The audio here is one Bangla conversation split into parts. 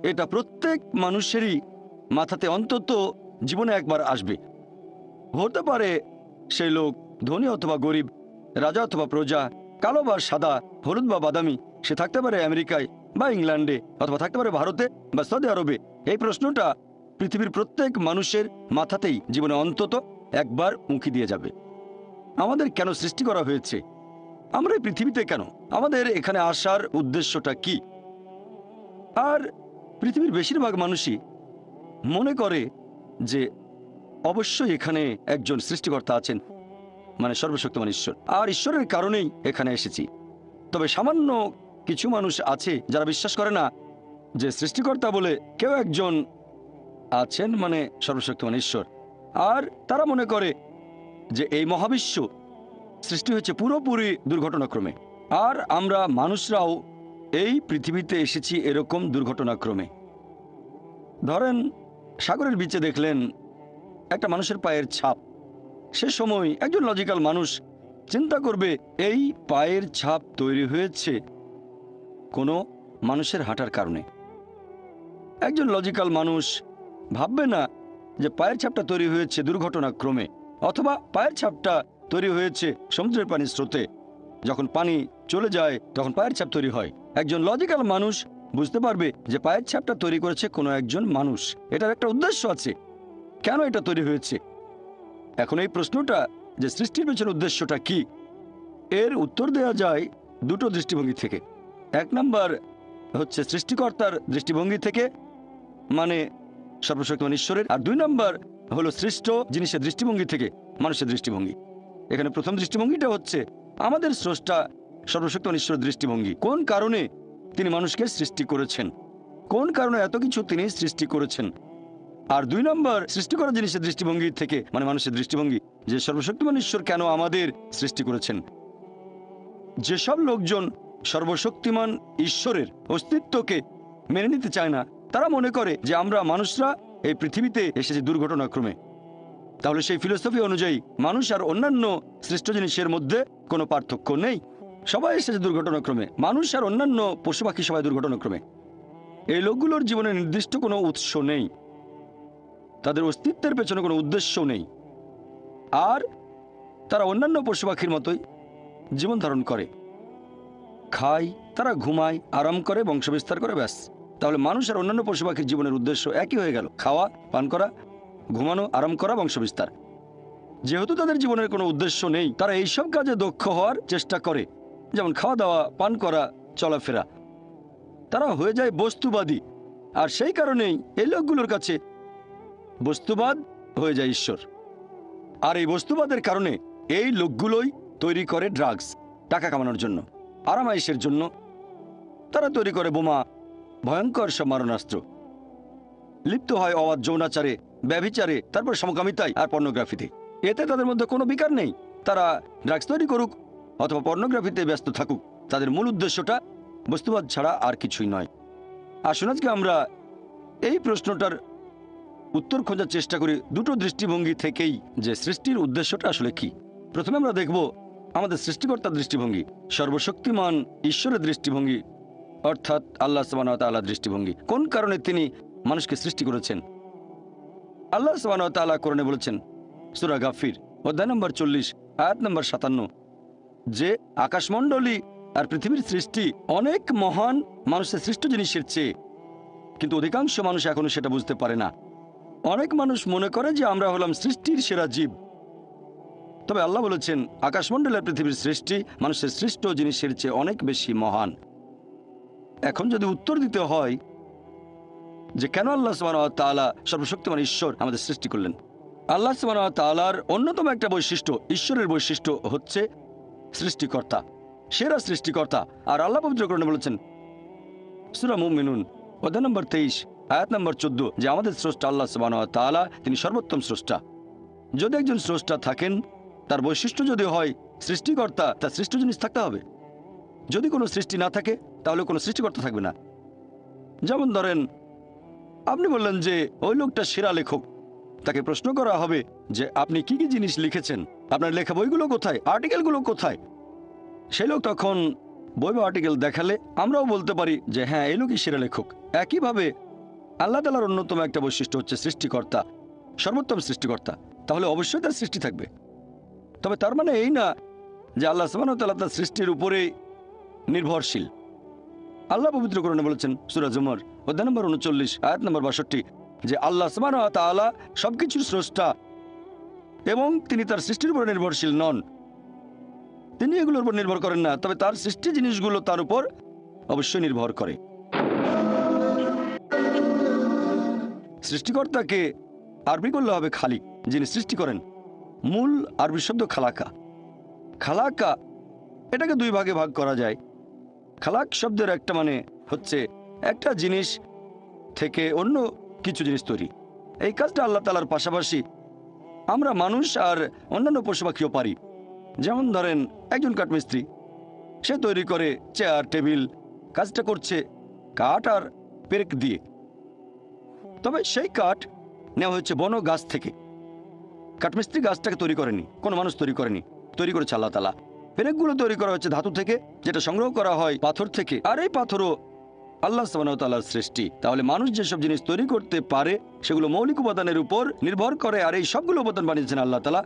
এটা প্রত্যেক মানুষেরই মাথাতে অন্তত জীবনে একবার আসবে। হতে পারে সেই লোক ধনী অথবা গরিব, রাজা অথবা প্রজা, কালো বা সাদা, হলুদ বা বাদামি, সে থাকতে পারে আমেরিকায় বা ইংল্যান্ডে, অথবা থাকতে পারে ভারতে বা সৌদি আরবে। এই প্রশ্নটা পৃথিবীর প্রত্যেক মানুষের মাথাতেই জীবনে অন্তত একবার উঁকি দিয়ে যাবে। আমাদের কেন সৃষ্টি করা হয়েছে? আমরা এই পৃথিবীতে কেন? আমাদের এখানে আসার উদ্দেশ্যটা কি? আর পৃথিবীর বেশিরভাগ মানুষই মনে করে যে অবশ্যই এখানে একজন সৃষ্টিকর্তা আছেন, মানে সর্বশক্তিমান ঈশ্বর, আর ঈশ্বরের কারণেই এখানে এসেছি। তবে সামান্য কিছু মানুষ আছে যারা বিশ্বাস করে না যে সৃষ্টিকর্তা বলে কেউ একজন আছেন, মানে সর্বশক্তিমান ঈশ্বর। আর তারা মনে করে যে এই মহাবিশ্ব সৃষ্টি হয়েছে পুরোপুরি দুর্ঘটনাক্রমে, আর আমরা মানুষরাও এই পৃথিবীতে এসেছি এরকম দুর্ঘটনাক্রমে। ধরেন সাগরের বিচে দেখলেন একটা মানুষের পায়ের ছাপ। সে সময় একজন লজিক্যাল মানুষ চিন্তা করবে এই পায়ের ছাপ তৈরি হয়েছে কোনো মানুষের হাঁটার কারণে। একজন লজিক্যাল মানুষ ভাববে না যে পায়ের ছাপটা তৈরি হয়েছে দুর্ঘটনাক্রমে, অথবা পায়ের ছাপটা তৈরি হয়েছে সমুদ্রের পানির স্রোতে। যখন পানি চলে যায় তখন পায়ের ছাপ তৈরি হয়। একজন লজিক্যাল মানুষ বুঝতে পারবে যে পায়ের ছাপটা তৈরি করেছে কোনো একজন মানুষ, এটার একটা উদ্দেশ্য আছে, কেন এটা তৈরি হয়েছে। এখন এই প্রশ্নটা যে সৃষ্টির পেছনে উদ্দেশ্যটা কি, এর উত্তর দেওয়া যায় দুটো দৃষ্টিভঙ্গি থেকে। এক নাম্বার হচ্ছে সৃষ্টিকর্তার দৃষ্টিভঙ্গি থেকে, মানে সর্বশক্তিমান ঈশ্বরের, আর দুই নাম্বার হলো সৃষ্ট জিনিসের দৃষ্টিভঙ্গি থেকে, মানুষের দৃষ্টিভঙ্গি। এখানে প্রথম দৃষ্টিভঙ্গিটা হচ্ছে আমাদের স্রষ্টা সর্বশক্তিমান ঈশ্বরের দৃষ্টিভঙ্গি। কোন কারণে তিনি মানুষকে সৃষ্টি করেছেন, কোন কারণে এত কিছু তিনি সৃষ্টি করেছেন। আর দুই নম্বর সৃষ্টি করা জিনিসের দৃষ্টিভঙ্গি থেকে, মানে মানুষের দৃষ্টিভঙ্গি, যে সর্বশক্তিমান ঈশ্বর কেন আমাদের সৃষ্টি করেছেন। যেসব লোকজন সর্বশক্তিমান ঈশ্বরের অস্তিত্বকে মেনে নিতে চায় না, তারা মনে করে যে আমরা মানুষরা এই পৃথিবীতে এসেছি দুর্ঘটনাক্রমে। তাহলে সেই ফিলোসফি অনুযায়ী মানুষ আর অন্যান্য সৃষ্ট জিনিসের মধ্যে কোনো পার্থক্য নেই, সবাই এসেছে দুর্ঘটনাক্রমে। মানুষ আর অন্যান্য পশু পাখি সবাই দুর্ঘটনাক্রমে। এই লোকগুলোর জীবনে নির্দিষ্ট কোনো উৎস নেই, তাদের অস্তিত্বের পেছনে কোনো উদ্দেশ্য নেই, আর তারা অন্যান্য পশু পাখির মতোই জীবন ধারণ করে, খায়, তারা ঘুমায়, আরাম করে, বংশবিস্তার করে, ব্যাস। তাহলে মানুষ আর অন্যান্য পশু পাখির জীবনের উদ্দেশ্য একই হয়ে গেল, খাওয়া, পান করা, ঘুমানো, আরাম করা, বংশবিস্তার। যেহেতু তাদের জীবনের কোনো উদ্দেশ্য নেই, তারা এইসব কাজে দক্ষ হওয়ার চেষ্টা করে, যেমন খাওয়া দাওয়া, পান করা, চলাফেরা। তারা হয়ে যায় বস্তুবাদী, আর সেই কারণেই এই লোকগুলোর কাছে বস্তুবাদ হয়ে যায় ঈশ্বর। আর এই বস্তুবাদের কারণে এই লোকগুলোই তৈরি করে ড্রাগস, টাকা কামানোর জন্য, আরামাইশের জন্য। তারা তৈরি করে বোমা, ভয়ঙ্কর সব মারণাস্ত্র, লিপ্ত হয় অবাধ যৌনাচারে, ব্যভিচারে, তারপর সমকামিতায় আর পর্নোগ্রাফিতে। এতে তাদের মধ্যে কোনো বিকার নেই। তারা ড্রাগস তৈরি করুক অথবা পর্নোগ্রাফিতে ব্যস্ত থাকুক, তাদের মূল উদ্দেশ্যটা বস্তুবাদ ছাড়া আর কিছুই নয়। আসুন আজকে আমরা এই প্রশ্নটার উত্তর খোঁজার চেষ্টা করি দুটো দৃষ্টিভঙ্গি থেকেই, যে সৃষ্টির উদ্দেশ্যটা আসলে কি। প্রথমে আমরা দেখব আমাদের সৃষ্টিকর্তার দৃষ্টিভঙ্গি, সর্বশক্তিমান ঈশ্বরের দৃষ্টিভঙ্গি, অর্থাৎ আল্লাহ সুবহানাহু ওয়া তাআলার দৃষ্টিভঙ্গি। কোন কারণে তিনি মানুষকে সৃষ্টি করেছেন। আল্লাহ সুবহানাহু ওয়া তাআলা কোরআনে বলেছেন, সূরা গাফির অধ্যায় নম্বর 40 আয়াত নম্বর 57, যে আকাশমণ্ডলী আর পৃথিবীর সৃষ্টি অনেক মহান মানুষের সৃষ্ট জিনিসের চেয়ে, কিন্তু অধিকাংশ মানুষ এখনো সেটা বুঝতে পারে না। অনেক মানুষ মনে করে যে আমরা হলাম সৃষ্টির সেরা জীব, তবে আল্লাহ বলেছেন আকাশমণ্ডল আর পৃথিবীর সৃষ্টি মানুষের সৃষ্ট জিনিসের চেয়ে অনেক বেশি মহান। এখন যদি উত্তর দিতে হয় যে কেন আল্লাহ সুবহানাহু ওয়া তাআলা সর্বশক্তিমান ঈশ্বর আমাদের সৃষ্টি করলেন, আল্লাহ সুবহানাহু ওয়া তাআলার অন্যতম একটা বৈশিষ্ট্য, ঈশ্বরের বৈশিষ্ট্য হচ্ছে সৃষ্টিকর্তা, সেরা সৃষ্টিকর্তা। আর আল্লাহ পবিত্র কোরআনে বলেছেন সূরা মুমিনুন অধ্যায় নম্বর 23 আয়াত নম্বর 14, যে আমাদের স্রষ্টা আল্লাহ সুবহানাহু ওয়া তাআলা, তিনি সর্বোত্তম স্রষ্টা। যদি একজন স্রষ্টা থাকেন, তার বৈশিষ্ট্য যদি হয় সৃষ্টিকর্তা, তার সৃষ্ট জিনিস থাকতে হবে। যদি কোনো সৃষ্টি না থাকে তাহলে কোনো সৃষ্টিকর্তা থাকবে না। যেমন ধরেন আপনি বললেন যে ওই লোকটা সেরা লেখক, তাকে প্রশ্ন করা হবে যে আপনি কি কি জিনিস লিখেছেন, আপনার লেখা বইগুলো কোথায়, আর্টিকেলগুলো কোথায়। সেই লোক তখন বই বা আর্টিকেল দেখালে আমরাও বলতে পারি যে হ্যাঁ এই লোকই সেরা লেখক। একইভাবে আল্লাহ তাআলার অন্যতম একটা বৈশিষ্ট্য হচ্ছে সৃষ্টিকর্তা, সর্বোত্তম সৃষ্টিকর্তা। তাহলে অবশ্যই তার সৃষ্টি থাকবে। তবে তার মানে এই না যে আল্লাহ সুবহানাহু ওয়া তাআলা তার সৃষ্টির উপরে নির্ভরশীল। আল্লাহ পবিত্র কোরআনে বলেছেন সূরা জুমার অধ্যায় নম্বর ৩৯ আয়াত নম্বর ৬২ যে আল্লাহ সুবহানাহু ওয়া তাআলা সবকিছুর স্রষ্টা এবং তিনি তার সৃষ্টির উপর নির্ভরশীল নন। তিনি এগুলোর উপর নির্ভর করেন না, তবে তার সৃষ্টি জিনিসগুলো তার উপর অবশ্যই নির্ভর করে। সৃষ্টিকর্তাকে আরবি করলে হবে খালিক, যিনি সৃষ্টি করেন। মূল আরবি শব্দ খালাকা। খালাকা এটাকে দুই ভাগে ভাগ করা যায়। খালাক শব্দের একটা মানে হচ্ছে একটা জিনিস থেকে অন্য কিছু জিনিস তৈরি। এই কাজটা আল্লাহ তাআলার পাশাপাশি আমরা মানুষ আর অন্যান্য পশু পাখিও পারি। যেমন ধরেন একজন কাঠমিস্ত্রি, সে তৈরি করে চেয়ার টেবিল, কাজটা করছে কাঠ আর পেরেক দিয়ে। তবে সেই কাঠ নেওয়া হচ্ছে বন গাছ থেকে। কাঠমিস্ত্রি গাছটাকে তৈরি করেনি, কোনো মানুষ তৈরি করেনি, তৈরি করেছে আল্লাহ তাআলা। পেরেকগুলো তৈরি করা হচ্ছে ধাতু থেকে, যেটা সংগ্রহ করা হয় পাথর থেকে, আর এই পাথরও আল্লাহ সুবহানাহু ওয়া তাআলার সৃষ্টি। তাহলে মানুষ যেসব জিনিস তৈরি করতে পারে সেগুলো মৌলিক উপাদানের উপর নির্ভর করে, আর এই সবগুলো উপাদান বানিয়েছেন আল্লাহ তাআলা।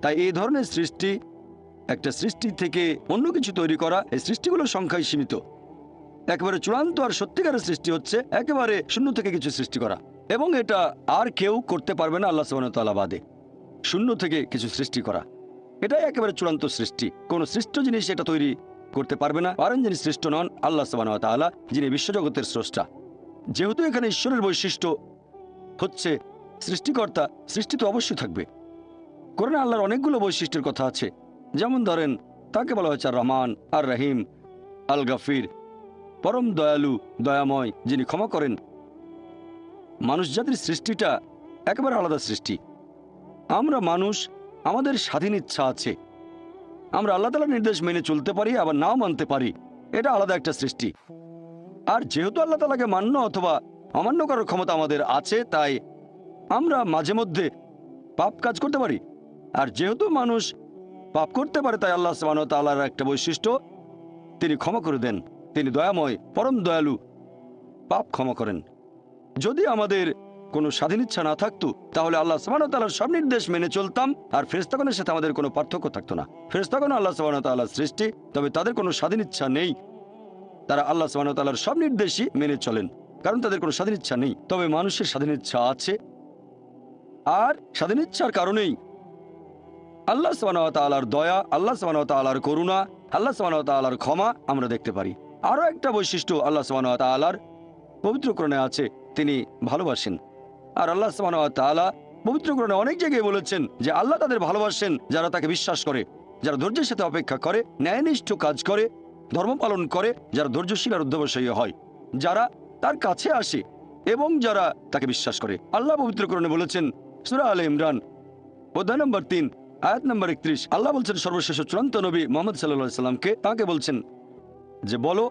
তাই এই ধরনের সৃষ্টি, একটা সৃষ্টি থেকে অন্য কিছু তৈরি করা, এই সৃষ্টিগুলোর সংখ্যায় সীমিত। একেবারে চূড়ান্ত আর সত্যিকারের সৃষ্টি হচ্ছে একেবারে শূন্য থেকে কিছু সৃষ্টি করা, এবং এটা আর কেউ করতে পারবে না আল্লাহ সুবহানাহু ওয়া তাআলা বাদে। শূন্য থেকে কিছু সৃষ্টি করা, এটাই একেবারে চূড়ান্ত সৃষ্টি। কোন সৃষ্ট জিনিস এটা তৈরি করতে পারবে না, পারেন যিনি সৃষ্ট নন আল্লাহ সুবহানাহু ওয়া তাআলা, যিনি বিশ্বজগতের স্রষ্টা। যেহেতু এখানে ঈশ্বরের বৈশিষ্ট্য হচ্ছে সৃষ্টিকর্তা, সৃষ্টি তো অবশ্যই থাকবে। কোরআনে আল্লাহর অনেকগুলো বৈশিষ্ট্যের কথা আছে। যেমন ধরেন তাকে বলা হয়েছে আর রহমান, আর রহিম, আল গাফির, পরম দয়ালু, দয়াময়, যিনি ক্ষমা করেন। মানুষ জাতির সৃষ্টিটা একেবারে আলাদা সৃষ্টি। আমরা মানুষ, আমাদের স্বাধীন ইচ্ছা আছে। আমরা আল্লাহ তাআলার নির্দেশ মেনে চলতে পারি, আবার নাও মানতে পারি। এটা আলাদা একটা সৃষ্টি। আর যেহেতু আল্লাহ তাআলাকে মান্য অথবা অমান্য করার ক্ষমতা আমাদের আছে, তাই আমরা মাঝে মধ্যে পাপ কাজ করতে পারি। আর যেহেতু মানুষ পাপ করতে পারে, তাই আল্লাহ সুবহানাহু ওয়া তাআলার একটা বৈশিষ্ট্য, তিনি ক্ষমা করে দেন। তিনি দয়াময়, পরম দয়ালু, পাপ ক্ষমা করেন। যদি আমাদের কোনো স্বাধীন ইচ্ছা না থাকতো, তাহলে আল্লাহ সুবহানাহু ওয়া তাআলার সব নির্দেশ মেনে চলতাম, আর ফেরেশতাগণের সাথে আমাদের কোনো পার্থক্য থাকতো না। ফেরেশতাগণ আল্লাহ সুবহানাহু ওয়া তাআলার সৃষ্টি, তবে তাদের কোনো স্বাধীন ইচ্ছা নেই। তারা আল্লাহ সুবহানাহু ওয়া তাআলার সব নির্দেশই মেনে চলেন, কারণ তাদের কোনো স্বাধীন ইচ্ছা নেই। তবে মানুষের স্বাধীন ইচ্ছা আছে, আর স্বাধীন ইচ্ছার কারণেই আল্লাহ সুবহানাহু ওয়া তাআলার দয়া, আল্লাহ সুবহানাহু ওয়া তাআলার করুণা, আল্লাহ সুবহানাহু ওয়া তাআলার ক্ষমা আমরা দেখতে পারি। আরও একটা বৈশিষ্ট্য আল্লাহ সুবহানাহু ওয়া তাআলার পবিত্র কোরআনে আছে, তিনি ভালোবাসেন। আর আল্লাহ সুবহানাহু ওয়া তাআলা পবিত্র কোরআনে অনেক জায়গায় বলেছেন যে আল্লাহ তাদের ভালোবাসেন যারা তাকে বিশ্বাস করে, যারা ধৈর্যের সাথে অপেক্ষা করে, ন্যায়নিষ্ঠ কাজ করে, ধর্ম পালন করে, যারা ধৈর্যশীল আর অধ্যবসায়ী হয়, যারা তার কাছে আসে এবং যারা তাকে বিশ্বাস করে। আল্লাহ পবিত্র কোরআনে বলেছেন সূরা আলে ইমরান অধ্যায় নম্বর ৩ আয়াত নম্বর ৩১, আল্লাহ বলছেন সর্বশেষ চূড়ান্ত নবী মুহাম্মদ সাল্লাল্লাহু আলাইহি সাল্লামকে, তাকে বলছেন যে বলো,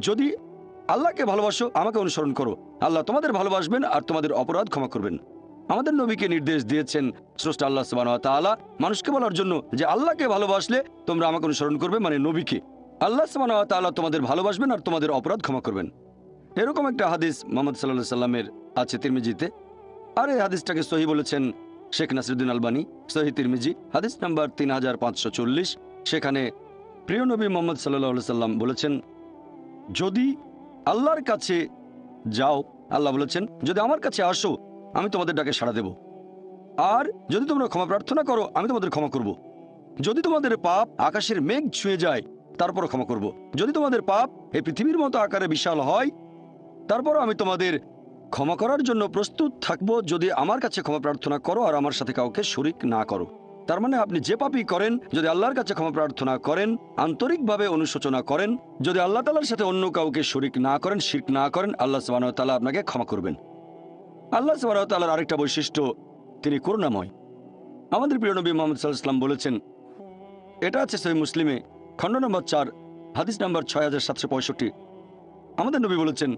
যদি আল্লাহকে ভালোবাসো আমাকে অনুসরণ করো, আল্লাহ তোমাদের ভালোবাসবেন আর তোমাদের অপরাধ ক্ষমা করবেন। আমাদের নবীকে নির্দেশ দিয়েছেন স্রষ্টা আল্লাহ সুবহানাহু ওয়া তাআলা মানুষকে বলার জন্য যে আল্লাহকে ভালোবাসলে তোমরা আমাকে অনুসরণ করবে, মানে নবীকে। আল্লাহ সুবহানাহু ওয়া তাআলা তোমাদের ভালোবাসবেন আর তোমাদের অপরাধ ক্ষমা করবেন। এরকম একটা হাদিস মুহাম্মদ সাল্লাল্লাহু আলাইহি সাল্লামের আছে তিরমিজিতে, আর এই হাদিসটাকে সহিহ বলেছেন শেখ নাসিরউদ্দিন আলবানী, সহিহ তিরমিজি হাদিস নাম্বার 3540। সেখানে প্রিয় নবী মুহাম্মদ সাল্লাল্লাহু আলাইহি সাল্লাম বলেছেন, যদি আল্লাহর কাছে যাও, আল্লাহ বলেছেন যদি আমার কাছে আসো আমি তোমাদের ডাকে সাড়া দেব, আর যদি তোমরা ক্ষমা প্রার্থনা করো আমি তোমাদের ক্ষমা করব। যদি তোমাদের পাপ আকাশের মেঘ ছুঁয়ে যায় তারপরও ক্ষমা করব। যদি তোমাদের পাপ এই পৃথিবীর মতো আকারে বিশাল হয় তারপরও আমি তোমাদের ক্ষমা করার জন্য প্রস্তুত থাকবো, যদি আমার কাছে ক্ষমা প্রার্থনা করো আর আমার সাথে কাউকে শরিক না করো। তার মানে আপনি যে পাপই করেন, যদি আল্লাহর কাছে ক্ষমা প্রার্থনা করেন, আন্তরিকভাবে অনুশোচনা করেন, যদি আল্লাহ তাআলার সাথে অন্য কাউকে শরিক না করেন, শিরক না করেন, আল্লাহ সুবহানাহু ওয়া তাআলা আপনাকে ক্ষমা করবেন। আল্লাহ সুবহানাহু ওয়া তাআলার আরেকটা বৈশিষ্ট্য, তিনি করুণাময়। আমাদের প্রিয় নবী মুহাম্মদ সাল্লাল্লাহু আলাইহি ওয়াসাল্লাম বলেছেন, এটা আছে সহিহ মুসলিমে খণ্ড নম্বর ৪ হাদিস নম্বর 6765। আমাদের নবী বলেছেন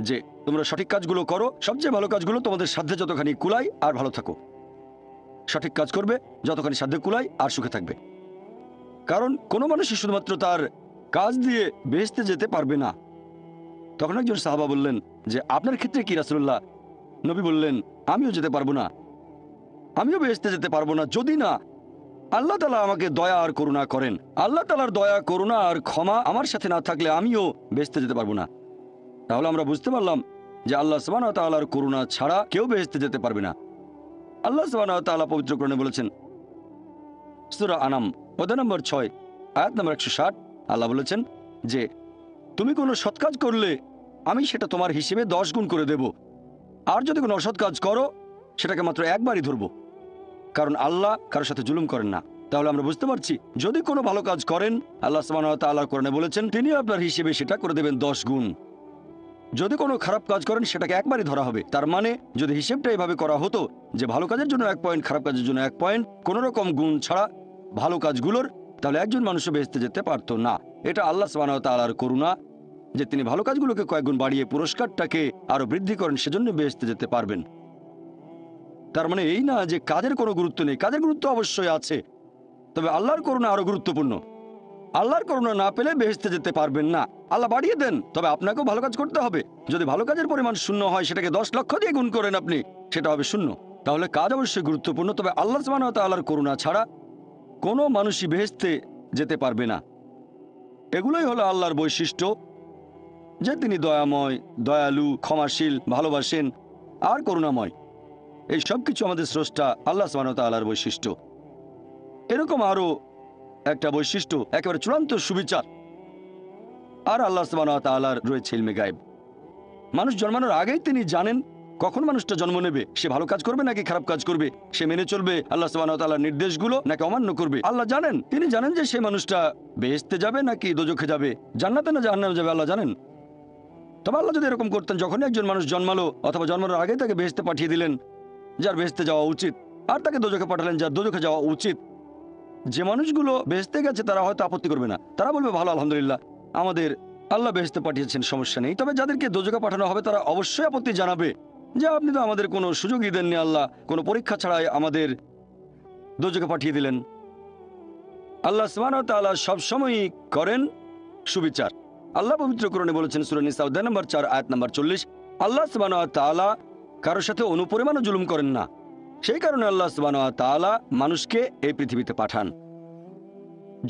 যে তোমরা সঠিক কাজগুলো করো, সবচেয়ে ভালো কাজগুলো তোমাদের সাধ্যে যতখানি কুলায়, আর ভালো থাকো। সঠিক কাজ করবে যতখানি সাধ্যে কুলায় আর সুখে থাকবে। কারণ কোনো মানুষই শুধুমাত্র তার কাজ দিয়ে বেহেশতে যেতে পারবে না। তখন একজন সাহাবা বললেন যে আপনার ক্ষেত্রে কি রাসূলুল্লাহ? নবী বললেন আমিও যেতে পারবো না, আমিও বেহেশতে যেতে পারবো না যদি না আল্লাহ তাআলা আমাকে দয়া আর করুণা করেন। আল্লাহ তাআলার দয়া করুণা আর ক্ষমা আমার সাথে না থাকলে আমিও বেহেশতে যেতে পারবো না। তাহলে আমরা বুঝতে পারলাম যে আল্লাহ সুবহানাহু ওয়া তাআলার করুণা ছাড়া কেউ বেহেশতে যেতে পারবে না। আল্লাহ সুবহানাহু ওয়া তাআলা পবিত্র কোরআনে বলেছেন, সূরা আনাম অধ্যায় নম্বর 6 আয়াত নম্বর 160, আল্লাহ বলেছেন যে তুমি কোনো সৎ কাজ করলে আমি সেটা তোমার হিসেবে 10 গুণ করে দেব, আর যদি কোনো অসৎ কাজ করো সেটাকে মাত্র একবারই ধরবো, কারণ আল্লাহ কারোর সাথে জুলুম করেন না। তাহলে আমরা বুঝতে পারছি যদি কোনো ভালো কাজ করেন আল্লাহ সুবহানাহু ওয়া তাআলা কোরআনে বলেছেন তিনি আপনার হিসেবে সেটা করে দেবেন 10 গুণ। যদি কোনো খারাপ কাজ করেন সেটাকে একবারই ধরা হবে। তার মানে যদি হিসেবটা এভাবে করা হতো যে ভালো কাজের জন্য 1 পয়েন্ট, খারাপ কাজের জন্য 1 পয়েন্ট, কোনো রকম গুণ ছাড়া ভালো কাজগুলোর, তাহলে একজন মানুষও বেহেশতে যেতে পারতো না। এটা আল্লাহ সুবহানাহু ওয়া তাআলার করুণা যে তিনি ভালো কাজগুলোকে কয়েক গুণ বাড়িয়ে পুরস্কারটাকে আরো বৃদ্ধি করেন, সেজন্য বেহেশতে যেতে পারবেন। তার মানে এই না যে কাজের কোনো গুরুত্ব নেই, কাজের গুরুত্ব অবশ্যই আছে, তবে আল্লাহর করুণা আরো গুরুত্বপূর্ণ। আল্লাহর করুণা না পেলে বেহেশতে যেতে পারবেন না। আল্লাহ বাড়িয়ে দেন, তবে আপনাকেও ভালো কাজ করতে হবে। যদি ভালো কাজের পরিমাণ শূন্য হয় সেটাকে 10 লক্ষ দিয়ে গুণ করেন আপনি, সেটা হবে শূন্য। তাহলে কাজ অবশ্যই গুরুত্বপূর্ণ, তবে আল্লাহ সুবহানাহু ওয়া তাআলার করুণা ছাড়া কোনো মানুষই বেহেশতে যেতে পারবে না। এগুলোই হলো আল্লাহর বৈশিষ্ট্য, যে তিনি দয়াময়, দয়ালু, ক্ষমাশীল, ভালোবাসেন আর করুণাময়। এই সব কিছু আমাদের স্রষ্টা আল্লাহ সুবহানাহু ওয়া তাআলার বৈশিষ্ট্য। এরকম আরো একটা বৈশিষ্ট্য একেবারে চূড়ান্ত সুবিচার। আর আল্লাহ সুবহানাহু ওয়া তাআলার রয়েছে ইলমে গায়েব। মানুষ জন্মানোর আগেই তিনি জানেন কখন মানুষটা জন্ম নেবে, সে ভালো কাজ করবে নাকি খারাপ কাজ করবে, সে মেনে চলবে আল্লাহ সুবহানাহু ওয়া তাআলার নির্দেশগুলো নাকি অমান্য করবে। আল্লাহ জানেন, তিনি জানেন যে সে মানুষটা বেহেশতে যাবে নাকি দোজখে যাবে, জান্নাতে না জাহান্নামে যাবে, আল্লাহ জানেন। তবে আল্লাহ যদি এরকম করতেন যখনই একজন মানুষ জন্মালো অথবা জন্মানোর আগেই তাকে বেহেশতে পাঠিয়ে দিলেন যার বেহেশতে যাওয়া উচিত, আর তাকে দোজখে পাঠালেন যার দোজখে যাওয়া উচিত, যে মানুষগুলো বেহেশতে গেছে তারা হয়তো আপত্তি করবে না, তারা বলবে ভালো, আলহামদুলিল্লাহ, আমাদের আল্লাহ বেহেশতে পাঠিয়েছেন, সমস্যা নেই। তবে যাদেরকে দোজখে পাঠানো হবে তারা অবশ্যই আপত্তি জানাবে যে আপনি তো আমাদের কোনো সুযোগই দেননি, আল্লাহ কোনো পরীক্ষা ছাড়াই আমাদের দোজখে পাঠিয়ে দিলেন। আল্লাহ সুবহানাহু ওয়া তাআলা সবসময়ই করেন সুবিচার। আল্লাহ পবিত্র কোরআনে বলেছেন সূরা নিসা অধ্যায় নম্বর 4 আয়াত নম্বর 40, আল্লাহ সুবহানাহু ওয়া তাআলা কারোর সাথে অনুপরিমাণও জুলুম করেন না। সেই কারণে আল্লাহ সুবহানাহু ওয়া তাআলা মানুষকে এই পৃথিবীতে পাঠান।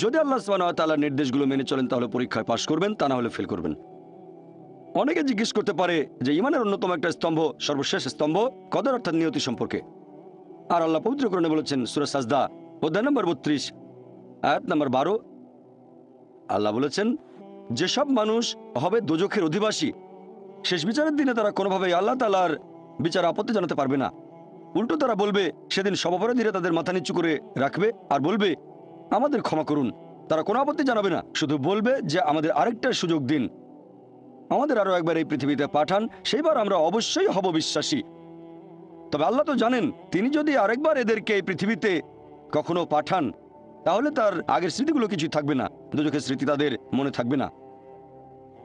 যদি আল্লাহ সুবহানাহু ওয়া তাআলার নির্দেশগুলো মেনে চলেন তাহলে পরীক্ষায় পাশ করবেন, তা না হলে ফেল করবেন। অনেকে জিজ্ঞেস করতে পারে যে ঈমানের অন্যতম একটা স্তম্ভ, সর্বশেষ স্তম্ভ কদর অর্থাৎ নিয়তি সম্পর্কে। আর আল্লাহ পবিত্র কোরআনে বলেছেন সূরা সাজদা অধ্যায় নম্বর 32 আয়াত নম্বর 12, আল্লাহ বলেছেন যেসব মানুষ হবে দোজখের অধিবাসী শেষ বিচারের দিনে তারা কোনোভাবেই আল্লাহ তাআলার বিচার আপত্তি জানাতে পারবে না। উল্টো তারা বলবে, সেদিন সব অপরাধীরা তাদের মাথা নিচু করে রাখবে আর বলবে আমাদের ক্ষমা করুন। তারা কোনো আপত্তি জানাবে না, শুধু বলবে যে আমাদের আরেকটা সুযোগ দিন, আমাদের আরো একবার এই পৃথিবীতে পাঠান, সেইবার আমরা অবশ্যই হব বিশ্বাসী। তবে আল্লাহ তো জানেন তিনি যদি আরেকবার এদেরকে এই পৃথিবীতে কখনো পাঠান তাহলে তার আগের স্মৃতিগুলো কিছুই থাকবে না, দোজখের স্মৃতি তাদের মনে থাকবে না।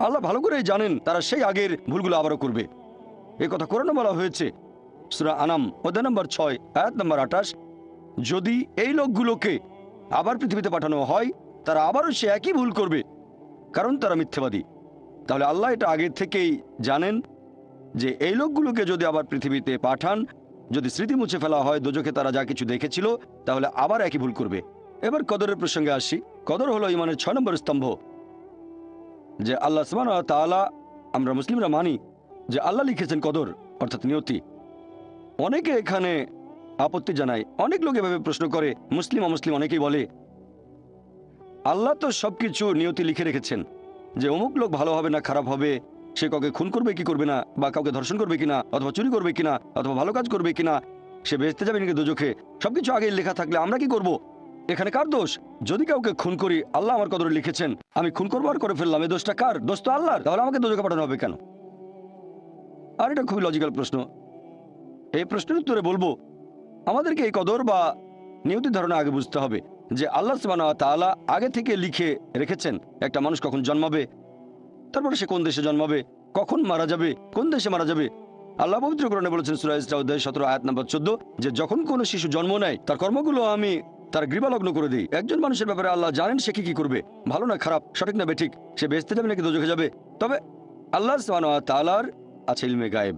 আল্লাহ ভালো করেই জানেন তারা সেই আগের ভুলগুলো আবারও করবে। এই কথা কোরআনে বলা হয়েছে সূরা আনাম অধ্যায় নম্বর 6 আয়াত নম্বর 28, যদি এই লোকগুলোকে আবার পৃথিবীতে পাঠানো হয় তারা আবারও সে একই ভুল করবে, কারণ তারা মিথ্যাবাদী। তাহলে আল্লাহ এটা আগে থেকেই জানেন যে এই লোকগুলোকে যদি আবার পৃথিবীতে পাঠান, যদি স্মৃতি মুছে ফেলা হয় দোজখে তারা যা কিছু দেখেছিল, তাহলে আবার একই ভুল করবে। এবার কদরের প্রসঙ্গে আসি। কদর হলো ঈমানের 6 নম্বর স্তম্ভ, যে আল্লাহ সুবহানাহু ওয়া তাআলা, আমরা মুসলিমরা মানি যে আল্লাহ লিখেছেন কদর অর্থাৎ নিয়তি। অনেকে এখানে আপত্তি জানায়, অনেক লোক এভাবে প্রশ্ন করে, মুসলিম অমুসলিম অনেকেই বলে আল্লাহ তো সবকিছু নিয়তি লিখে রেখেছেন যে অমুক লোক ভালো হবে না খারাপ হবে, সে কাউকে খুন করবে কি করবে না, বা কাউকে ধর্ষণ করবে কিনা, অথবা চুরি করবে কিনা, অথবা ভালো কাজ করবে কিনা, সে বেহেশতে যাবে নাকি দোজখে, সবকিছু আগেই লেখা থাকলে আমরা কি করব? এখানে কার দোষ? যদি কাউকে খুন করি আল্লাহ আমার কদরে লিখেছেন, আমি খুন করবো আর করে ফেললাম, এই দোষটা কার? দোষ তো আল্লাহর, তাহলে আমাকে দোজখে পাঠানো হবে কেন? আর এটা খুবই লজিক্যাল প্রশ্ন। এই প্রশ্নের উত্তরে বলবো আমাদেরকে এই কদর বা নিয়তির ধারণা আগে বুঝতে হবে যে আল্লাহ সুবহানাহু ওয়া তাআলা আগে থেকে লিখে রেখেছেন একটা মানুষ কখন জন্মাবে, তারপরে সে কোন দেশে জন্মাবে, কখন মারা যাবে, কোন দেশে মারা যাবে। আল্লাহ পবিত্র কোরআনে বলেছেন সূরা ইসরা অধ্যায় 17 আয়াত নম্বর 14, যে যখন কোনো শিশু জন্ম নেয় তার কর্মগুলো আমি তার গ্রীবালগ্ন করে দিই। একজন মানুষের ব্যাপারে আল্লাহ জানেন সে কি করবে, ভালো না খারাপ, সঠিক না বেঠিক, সে বেহেশতে যাবে নাকি দোজখে যাবে। তবে আল্লাহ সুবহানাহু ওয়া তাআলার আছে ইলমে গায়েব।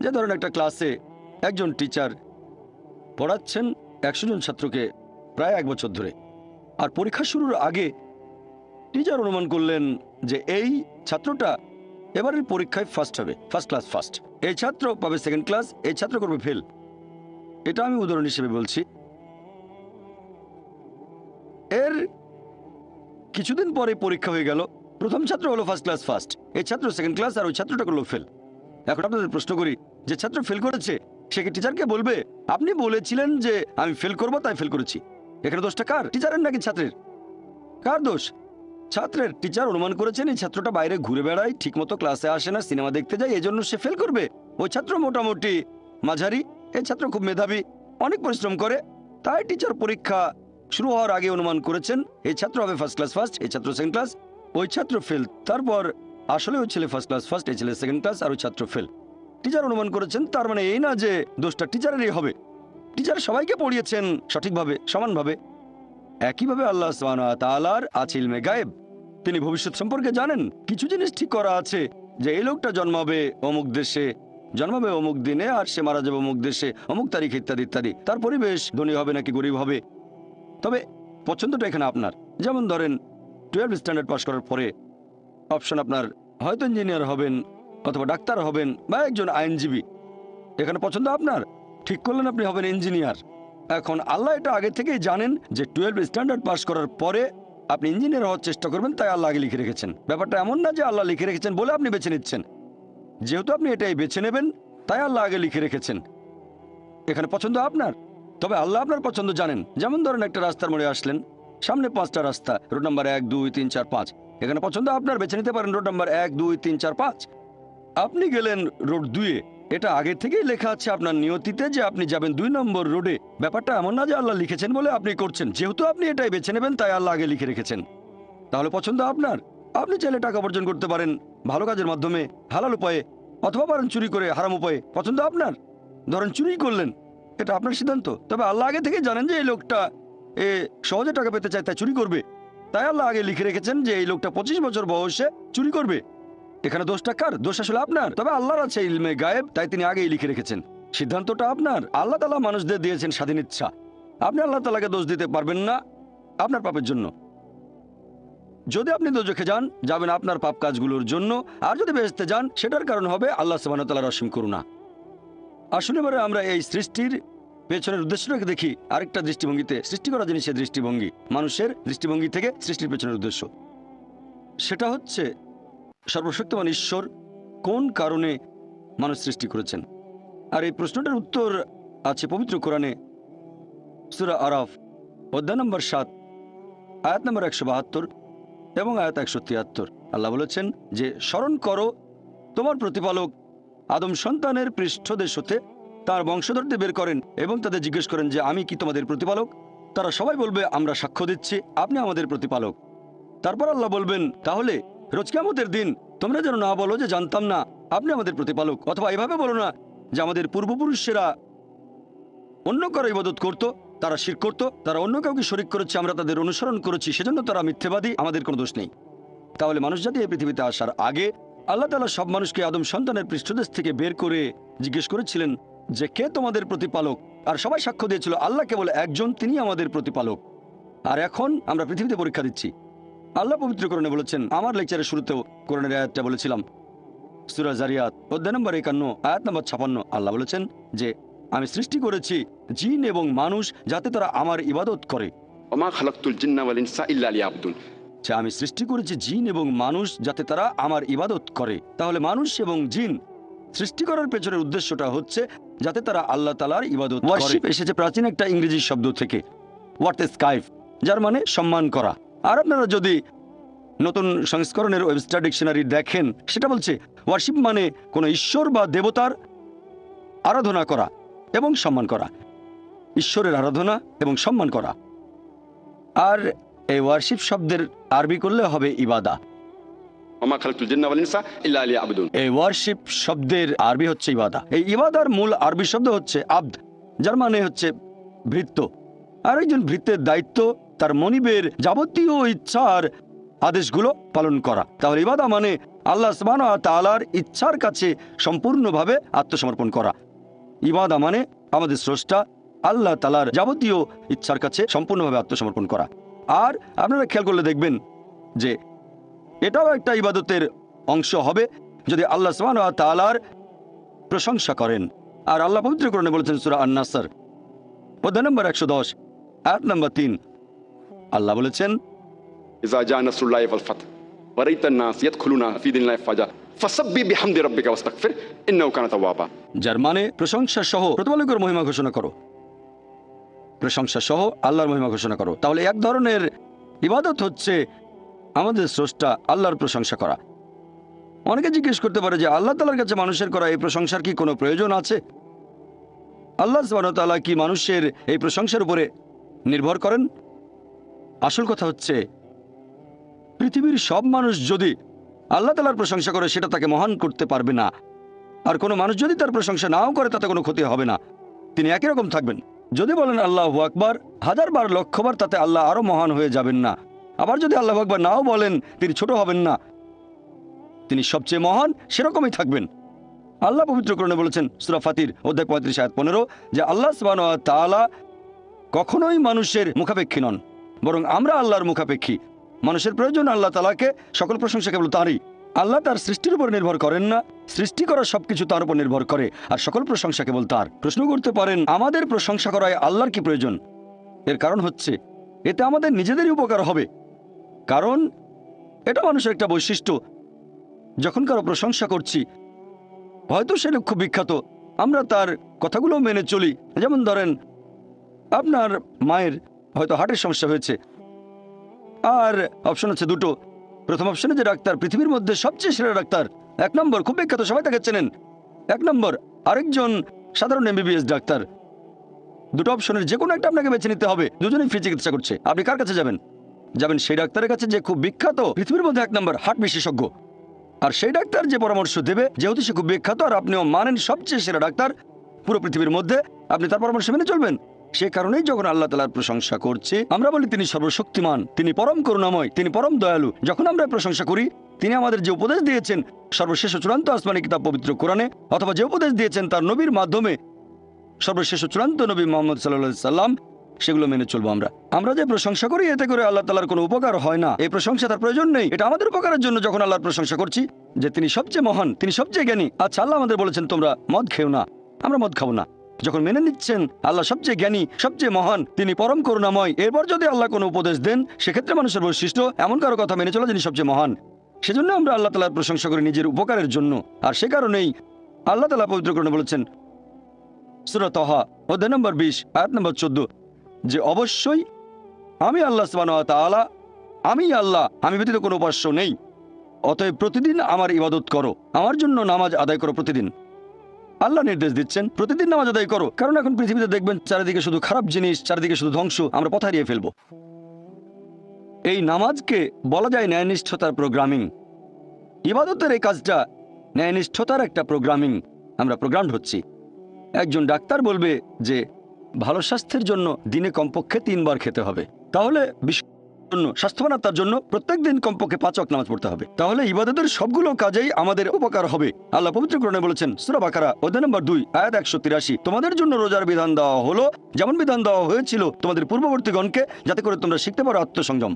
যে ধরেন একটা ক্লাসে একজন টিচার পড়াচ্ছেন 100 জন ছাত্রকে প্রায় 1 বছর ধরে, আর পরীক্ষা শুরুর আগে টিচার অনুমান করলেন যে এই ছাত্রটা এবারের পরীক্ষায় ফার্স্ট হবে, ফার্স্ট ক্লাস ফার্স্ট। এই ছাত্র পাবে সেকেন্ড ক্লাস, এই ছাত্র করবে ফেল। এটা আমি উদাহরণ হিসেবে বলছি। এর কিছুদিন পরে পরীক্ষা হয়ে গেল, প্রথম ছাত্র হলো ফার্স্ট ক্লাস ফার্স্ট, এই ছাত্র সেকেন্ড ক্লাস, আর ওই ছাত্রটা করলো ফেল। এখন আপনাদের প্রশ্ন করি, যে ছাত্র ফেল করেছে সে কি টিচারকে বলবে আপনি বলেছিলেন যে আমি ফেল করবো তাই ফেল করেছি? এখানে দোষটা কার, টিচারের নাকি ছাত্রের? কার দোষ? ছাত্রের। টিচার অনুমান করেছেন এই ছাত্রটা বাইরে ঘুরে বেড়ায়, ঠিকমতো ক্লাসে আসে না, সিনেমা দেখতে যায়, এই জন্য সে ফেল করবে। ওই ছাত্র মোটামুটি মাঝারি, এই ছাত্র খুব মেধাবী, অনেক পরিশ্রম করে, তাই টিচার পরীক্ষা শুরু হওয়ার আগে অনুমান করেছেন এই ছাত্র হবে ফার্স্ট ক্লাস ফার্স্ট, এই ছাত্র সেকেন্ড ক্লাস, ওই ছাত্র ফেল। তারপর আসলে ওই ছেলে ফার্স্ট ক্লাস ফার্স্ট, এই ছেলে সেকেন্ড ক্লাস, আর ওই ছাত্র ফেল। টিচার অনুমান করেছেন, তার মানে এই না যে দোষটা টিচারেরই হবে। টিচার সবাইকে পড়িয়েছেন সঠিকভাবে, সমানভাবে। একইভাবে আল্লাহ সুবহানাহু ওয়া তাআলার আছে ইলমে গায়েব। তিনি ভবিষ্যৎ সম্পর্কে জানেন। কিছু জিনিস ঠিক করা আছে যে এই লোকটা জন্মাবে অমুক দেশে, জন্মাবে অমুক দিনে, আর সে মারা যাবে অমুক দেশে, অমুক তারিখ, ইত্যাদি ইত্যাদি। তার পরিবেশ ধনী হবে নাকি গরিব হবে। তবে পছন্দটা এখানে আপনার। যেমন ধরেন 12 স্ট্যান্ডার্ড পাস করার পরে অপশন আপনার হয়তো ইঞ্জিনিয়ার হবেন, অথবা ডাক্তার হবেন, বা একজন আইনজীবী। এখানে পছন্দ আপনার, ঠিক করলেন আপনি হবেন ইঞ্জিনিয়ার। এখন আল্লাহ এটা আগে থেকেই জানেন যে 12 স্ট্যান্ডার্ড পাস করার পরে আপনি ইঞ্জিনিয়ার হওয়ার চেষ্টা করবেন, তাই আল্লাহ আগে লিখে রেখেছেন। ব্যাপারটা এমন না যে আল্লাহ লিখে রেখেছেন বলে আপনি বেছে নিচ্ছেন। যেহেতু আপনি এটাই বেছে নেবেন তাই আল্লাহ আগে লিখে রেখেছেন। এখানে পছন্দ আপনার, তবে আল্লাহ আপনার পছন্দ জানেন। যেমন ধরেন একটা রাস্তার মোড়ে আসলেন, সামনে 5টা রাস্তা, রোড নাম্বার 1, 2, 3, 4, 5। এখানে পছন্দ আপনার, বেছে নিতে পারেন রোড নাম্বার 1, 2, 3, 4, 5। আপনি গেলেন রোড 2-এ, এটা আগে থেকেই লেখা আছে আপনার নিয়তিতে যে আপনি যাবেন 2 নম্বর রোডে। ব্যাপারটা এমন না যে আল্লাহ লিখেছেন বলে আপনি করছেন। যেহেতু আপনি এটাই বেছে নেবেন তাই আল্লাহ আগে লিখে রেখেছেন। তাহলে পছন্দ আপনার। আপনি চাইলে টাকা উপার্জন করতে পারেন ভালো কাজের মাধ্যমে, হালাল উপায়ে, অথবা পারেন চুরি করে, হারাম উপায়ে। পছন্দ আপনার। ধরেন চুরি করলেন, এটা আপনার সিদ্ধান্ত। তবে আল্লাহ আগে থেকে জানেন যে এই লোকটা সহজে টাকা পেতে চায়, তাই চুরি করবে। তাই আল্লাহ আগে লিখে রেখেছেন যে এই লোকটা 25 বছর বয়সে চুরি করবে। এখানে দোষটা কার? দোষ আসলে আপনার। তবে আল্লাহর আছে ইলমে গায়েব, তাই তিনি আগেই লিখে রেখেছেন। সিদ্ধান্তটা আপনার। আল্লাহ তাআলা মানুষদের দিয়েছেন স্বাধীন ইচ্ছা। আপনি আল্লাহ তাআলাকে দোষ দিতে পারবেন না আপনার পাপের জন্য। যদি আপনি দোজখে যান, যাবেন আপনার পাপ কাজগুলোর জন্য, আর যদি বেহেশতে যান সেটার কারণ হবে আল্লাহ সুবহানাহু ওয়া তাআলার অসীম করুণা। আসলে এবারে আমরা এই সৃষ্টির পেছনের উদ্দেশ্যটাকে দেখি আরেকটা দৃষ্টিভঙ্গিতে। সৃষ্টি করা জিনিসের দৃষ্টিভঙ্গি, মানুষের দৃষ্টিভঙ্গি থেকে সৃষ্টির পেছনের উদ্দেশ্য, সেটা হচ্ছে সর্বশক্তিমান ঈশ্বর কোন কারণে মানুষ সৃষ্টি করেছেন। আর এই প্রশ্নটার উত্তর আছে পবিত্র কোরআনে, সূরা আরাফ অধ্যায় নম্বর 7, আয়াত নম্বর 172 এবং আয়াত 173। আল্লাহ বলেছেন যে স্মরণ করো তোমার প্রতিপালক আদম সন্তানের পৃষ্ঠদেশ হতে তার বংশধরদের বের করেন এবং তাদের জিজ্ঞেস করেন যে আমি কি তোমাদের প্রতিপালক? তারা সবাই বলবে আমরা সাক্ষ্য দিচ্ছি আপনি আমাদের প্রতিপালক। তারপর আল্লাহ বলবেন তাহলে রোজ কিয়ামতের দিন তোমরা যেন না বলো যে জানতাম না আপনি আমাদের প্রতিপালক, অথবা এভাবে বলো না যে আমাদের পূর্বপুরুষেরা অন্য কারো ইবাদত করত, তারা শিরক করত, তারা অন্য কাউকে শরীক করেছে, আমরা তাদের অনুসরণ করেছি, সেজন্য তারা মিথ্যেবাদী, আমাদের কোনো দোষ নেই। তাহলে মানুষ জাতি এই পৃথিবীতে আসার আগে আল্লাহ তাআলা সব মানুষকে আদম সন্তানের পৃষ্ঠদেশ থেকে বের করে জিজ্ঞেস করেছিলেন যে কে তোমাদের প্রতিপালক, আর সবাই সাক্ষ্য দিয়েছিল আল্লাহ কেবল একজন, তিনি আমাদের প্রতিপালক। আর এখন আমরা পৃথিবীতে পরীক্ষা দিচ্ছি। আল্লাহ পবিত্র কোরআনে বলেছেন, আমার লেকচারের শুরুতেও কোরআনের আয়াতটা বলেছিলাম, সূরা জারিয়াত অধ্যায় নম্বর 51 আয়াত নম্বর 56। আল্লাহ বলেছেন যে আমি সৃষ্টি করেছি জিন এবং মানুষ যাতে তারা আমার ইবাদত করে। ওমা খালাকতুল জিন্না ওয়াল ইনসা ইল্লা লিয়াবুদুন। আমি সৃষ্টি করেছি জিন এবং মানুষ যাতে তারা আমার ইবাদত করে। তাহলে মানুষ এবং জিন সৃষ্টি করার পেছনের উদ্দেশ্যটা হচ্ছে যাতে তারা আল্লাহ তাআলার ইবাদত করে। ওয়ারশিপ এসেছে প্রাচীন একটা ইংরেজি শব্দ থেকে, ওয়ার্শিপ, যার মানে সম্মান করা। আর আপনারা যদি নতুন সংস্করণের ওয়েবস্টার ডিকশনারি দেখেন, সেটা বলছে ওয়ারশিপ মানে কোনো ঈশ্বর বা দেবতার আরাধনা করা এবং সম্মান করা, ঈশ্বরের আরাধনা এবং সম্মান করা। আর এই ওয়ারশিপ শব্দের আরবি করলে হবে ইবাদা। ওমা খালাকতুল জিন্না ওয়াল ইনসা ইল্লা লিয়াবুদুন। এই ওয়ার্শিপ শব্দের আরবি হচ্ছে ইবাদা। এই ইবাদার মূল আরবি শব্দ হচ্ছে আব্দ, যার মানে হচ্ছে ভৃত্য। আর একজন ভৃত্যের দায়িত্ব তার মনিবের যাবতীয় ইচ্ছার আদেশগুলো পালন করা। তাহলে ইবাদা মানে আল্লাহ সুবহানাহু ওয়া তাআলার ইচ্ছার কাছে সম্পূর্ণভাবে আত্মসমর্পণ করা। ইবাদা মানে আমাদের স্রষ্টা আল্লাহ তাআলার যাবতীয় ইচ্ছার কাছে সম্পূর্ণভাবে আত্মসমর্পণ করা। আর আপনারা খেয়াল করলে দেখবেন যে এটাও একটা ইবাদতের অংশ হবে যদি আল্লাহ সুবহানাহু ওয়া তাআলার প্রশংসা করেন। আর আল্লাহ পবিত্র কোরআনে বলেছেন সূরা আন-নাসর অধ্যায় নম্বর 110 আয়াত নম্বর 3, আল্লাহ বলেছেন, ইযা জা নাসরুল্লাহি ওয়াল ফাত ওয়া রাআইতান নাস ইয়াদখুলুনা ফি দীনিল্লাহি ফাজা ফাসাব্বিহ বিহামদি রাব্বিকা ওয়াস্তাগফির ইন্নাহু কানা তাওয়াবা। যার মানে প্রশংসা সহ প্রতিপালকের মহিমা ঘোষণা করো, প্রশংসা সহ আল্লাহর মহিমা ঘোষণা করো। তাহলে এক ধরনের ইবাদত হচ্ছে আমাদের স্রষ্টা আল্লাহর প্রশংসা করা। অনেকে জিজ্ঞেস করতে পারে যে আল্লাহ তাআলার কাছে মানুষের করা এই প্রশংসার কি কোনো প্রয়োজন আছে? আল্লাহ সুবহানাহু ওয়া তাআলা কি মানুষের এই প্রশংসার উপরে নির্ভর করেন? আসল কথা হচ্ছে পৃথিবীর সব মানুষ যদি আল্লাহ তাআলার প্রশংসা করে সেটা তাকে মহান করতে পারবে না। আর কোনো মানুষ যদি তার প্রশংসা নাও করে তাতে কোনো ক্ষতি হবে না, তিনি একই রকম থাকবেন। যদি বলেন আল্লাহু আকবার 1000 বার লক্ষবার, তাতে আল্লাহ আরো মহান হয়ে যাবেন না। আবার যদি আল্লাহু আকবার নাও বলেন তিনি ছোট হবেন না, তিনি সবচেয়ে মহান সেরকমই থাকবেন। আল্লাহ পবিত্র কোরআনে বলেছেন সূরা ফাতির অধ্যায় 35 আয়াত 15 যে আল্লাহ সুবহানাহু ওয়া তাআলা কখনোই মানুষের মুখাপেক্ষী নন, বরং আমরা আল্লাহর মুখাপেক্ষী। মানুষের প্রয়োজন আল্লাহ তাআলাকে, সকল প্রশংসা কেবল তাঁরই। আল্লাহ তার সৃষ্টির উপর নির্ভর করেন না, সৃষ্টি করা সবকিছু তার উপর নির্ভর করে, আর সকল প্রশংসা কেবল তার। প্রশ্ন করতে পারেন আমাদের প্রশংসা করায় আল্লাহর কি প্রয়োজন? এর কারণ হচ্ছে এতে আমাদের নিজেদেরই উপকার হবে, কারণ এটা মানুষের একটা বৈশিষ্ট্য। যখন কারো প্রশংসা করছি, হয়তো সে লোক খুব বিখ্যাত, আমরা তার কথাগুলো মেনে চলি। যেমন ধরেন আপনার মায়ের হয়তো হার্টের সমস্যা হয়েছে, আর অপশন আছে দুটো। প্রথম অপশনে যে ডাক্তার পৃথিবীর মধ্যে সবচেয়ে সেরা ডাক্তার, 1 নম্বর, খুব বিখ্যাত, সবাই তাকে চেনেন, 1 নম্বর। আরেকজন সাধারণ MBBS ডাক্তার। দুটো অপশনের যে কোনো একটা আপনাকে বেছে নিতে হবে। দুজনেই ফ্রি চিকিৎসা করছে। আপনি কার কাছে যাবেন? যাবেন সেই ডাক্তারের কাছে যে খুব বিখ্যাত, পৃথিবীর মধ্যে 1 নম্বর হার্ট বিশেষজ্ঞ। আর সেই ডাক্তার যে পরামর্শ দেবে, যেহেতু সে খুব বিখ্যাত আর আপনিও মানেন সবচেয়ে সেরা ডাক্তার পুরো পৃথিবীর মধ্যে, আপনি তার পরামর্শ মেনে চলবেন। সে কারণেই যখন আল্লাহ তাআলার প্রশংসা করছি, আমরা বলি তিনি সর্বশক্তিমান, তিনি পরম করুণাময়, তিনি পরম দয়ালু। যখন আমরা প্রশংসা করি, তিনি আমাদের যে উপদেশ দিয়েছেন সর্বশেষ ও চূড়ান্ত আসমানি কিতাব পবিত্র কোরআনে, অথবা যে উপদেশ দিয়েছেন তার নবীর মাধ্যমে সর্বশেষ ও চূড়ান্ত নবী মুহাম্মদ সাল্লাল্লাহু আলাইহি সাল্লাম, সেগুলো মেনে চলবো। আমরা যে প্রশংসা করি, এতে করে আল্লাহ তাআলার কোনো উপকার হয় না। এই প্রশংসা তার প্রয়োজন নেই, এটা আমাদের উপকারের জন্য। যখন আল্লাহর প্রশংসা করছি যে তিনি সবচেয়ে মহান, তিনি সবচেয়ে জ্ঞানী। আচ্ছা, আল্লাহ আমাদের বলেছেন তোমরা মদ খেও না, আমরা মদ খাবো না। যখন মেনে নিচ্ছেন আল্লাহ সবচেয়ে জ্ঞানী, সবচেয়ে মহান, তিনি পরম করুণাময়, এরপর যদি আল্লাহ কোনো উপদেশ দেন, সেক্ষেত্রে মানুষের বৈশিষ্ট্য এমন কারো কথা মেনে চলা যিনি সবচেয়ে মহান। সেজন্য আমরা আল্লাহ তাআলার প্রশংসা করি নিজের উপকারের জন্য। আর সে কারণেই আল্লাহ তাআলা পবিত্র কোরআনে বলেছেন সূরা তাহা অধ্যায় নম্বর 20 আয়াত নম্বর 14 যে অবশ্যই আমি আল্লাহ সুবহানাহু ওয়া তাআলা, আমি আল্লাহ, আমি ব্যতীত কোনো উপাস্য নেই। অতএব প্রতিদিন আমার ইবাদত করো, আমার জন্য নামাজ আদায় করো প্রতিদিন। আল্লাহ নির্দেশ দিচ্ছেন প্রতিদিন নামাজ আদায় করো, কারণ এখন পৃথিবীতে দেখবেন চারিদিকে শুধু খারাপ জিনিস, চারিদিকে শুধু ধ্বংস, আমরা পথ হারিয়ে ফেলবো। এই নামাজকে বলা যায় ন্যায়নিষ্ঠতার প্রোগ্রামিং। ইবাদতের এই কাজটা ন্যায়নিষ্ঠতার একটা প্রোগ্রামিং। আমরা প্রোগ্রামড হচ্ছি। একজন ডাক্তার বলবে যে ভালো স্বাস্থ্যের জন্য দিনে কমপক্ষে 3 বার খেতে হবে, তাহলে জন্য স্বাস্থ্যবান আত্মার জন্য প্রত্যেক দিন কমপক্ষে 5 ওয়াক্ত নামাজ পড়তে হবে। তাহলে ইবাদতের সবগুলো কাজেই আমাদের উপকার হবে। আল্লাহ পবিত্র কোরআনে বলেছেন সূরা বাকারা অধ্যায় নম্বর 2 আয়াত 183 তোমাদের জন্য রোজার বিধান দেওয়া হলো যেমন বিধান দেওয়া হয়েছিল তোমাদের পূর্ববর্তীগণকে, যাতে করে তোমরা শিখতে পারো আত্মসংযম।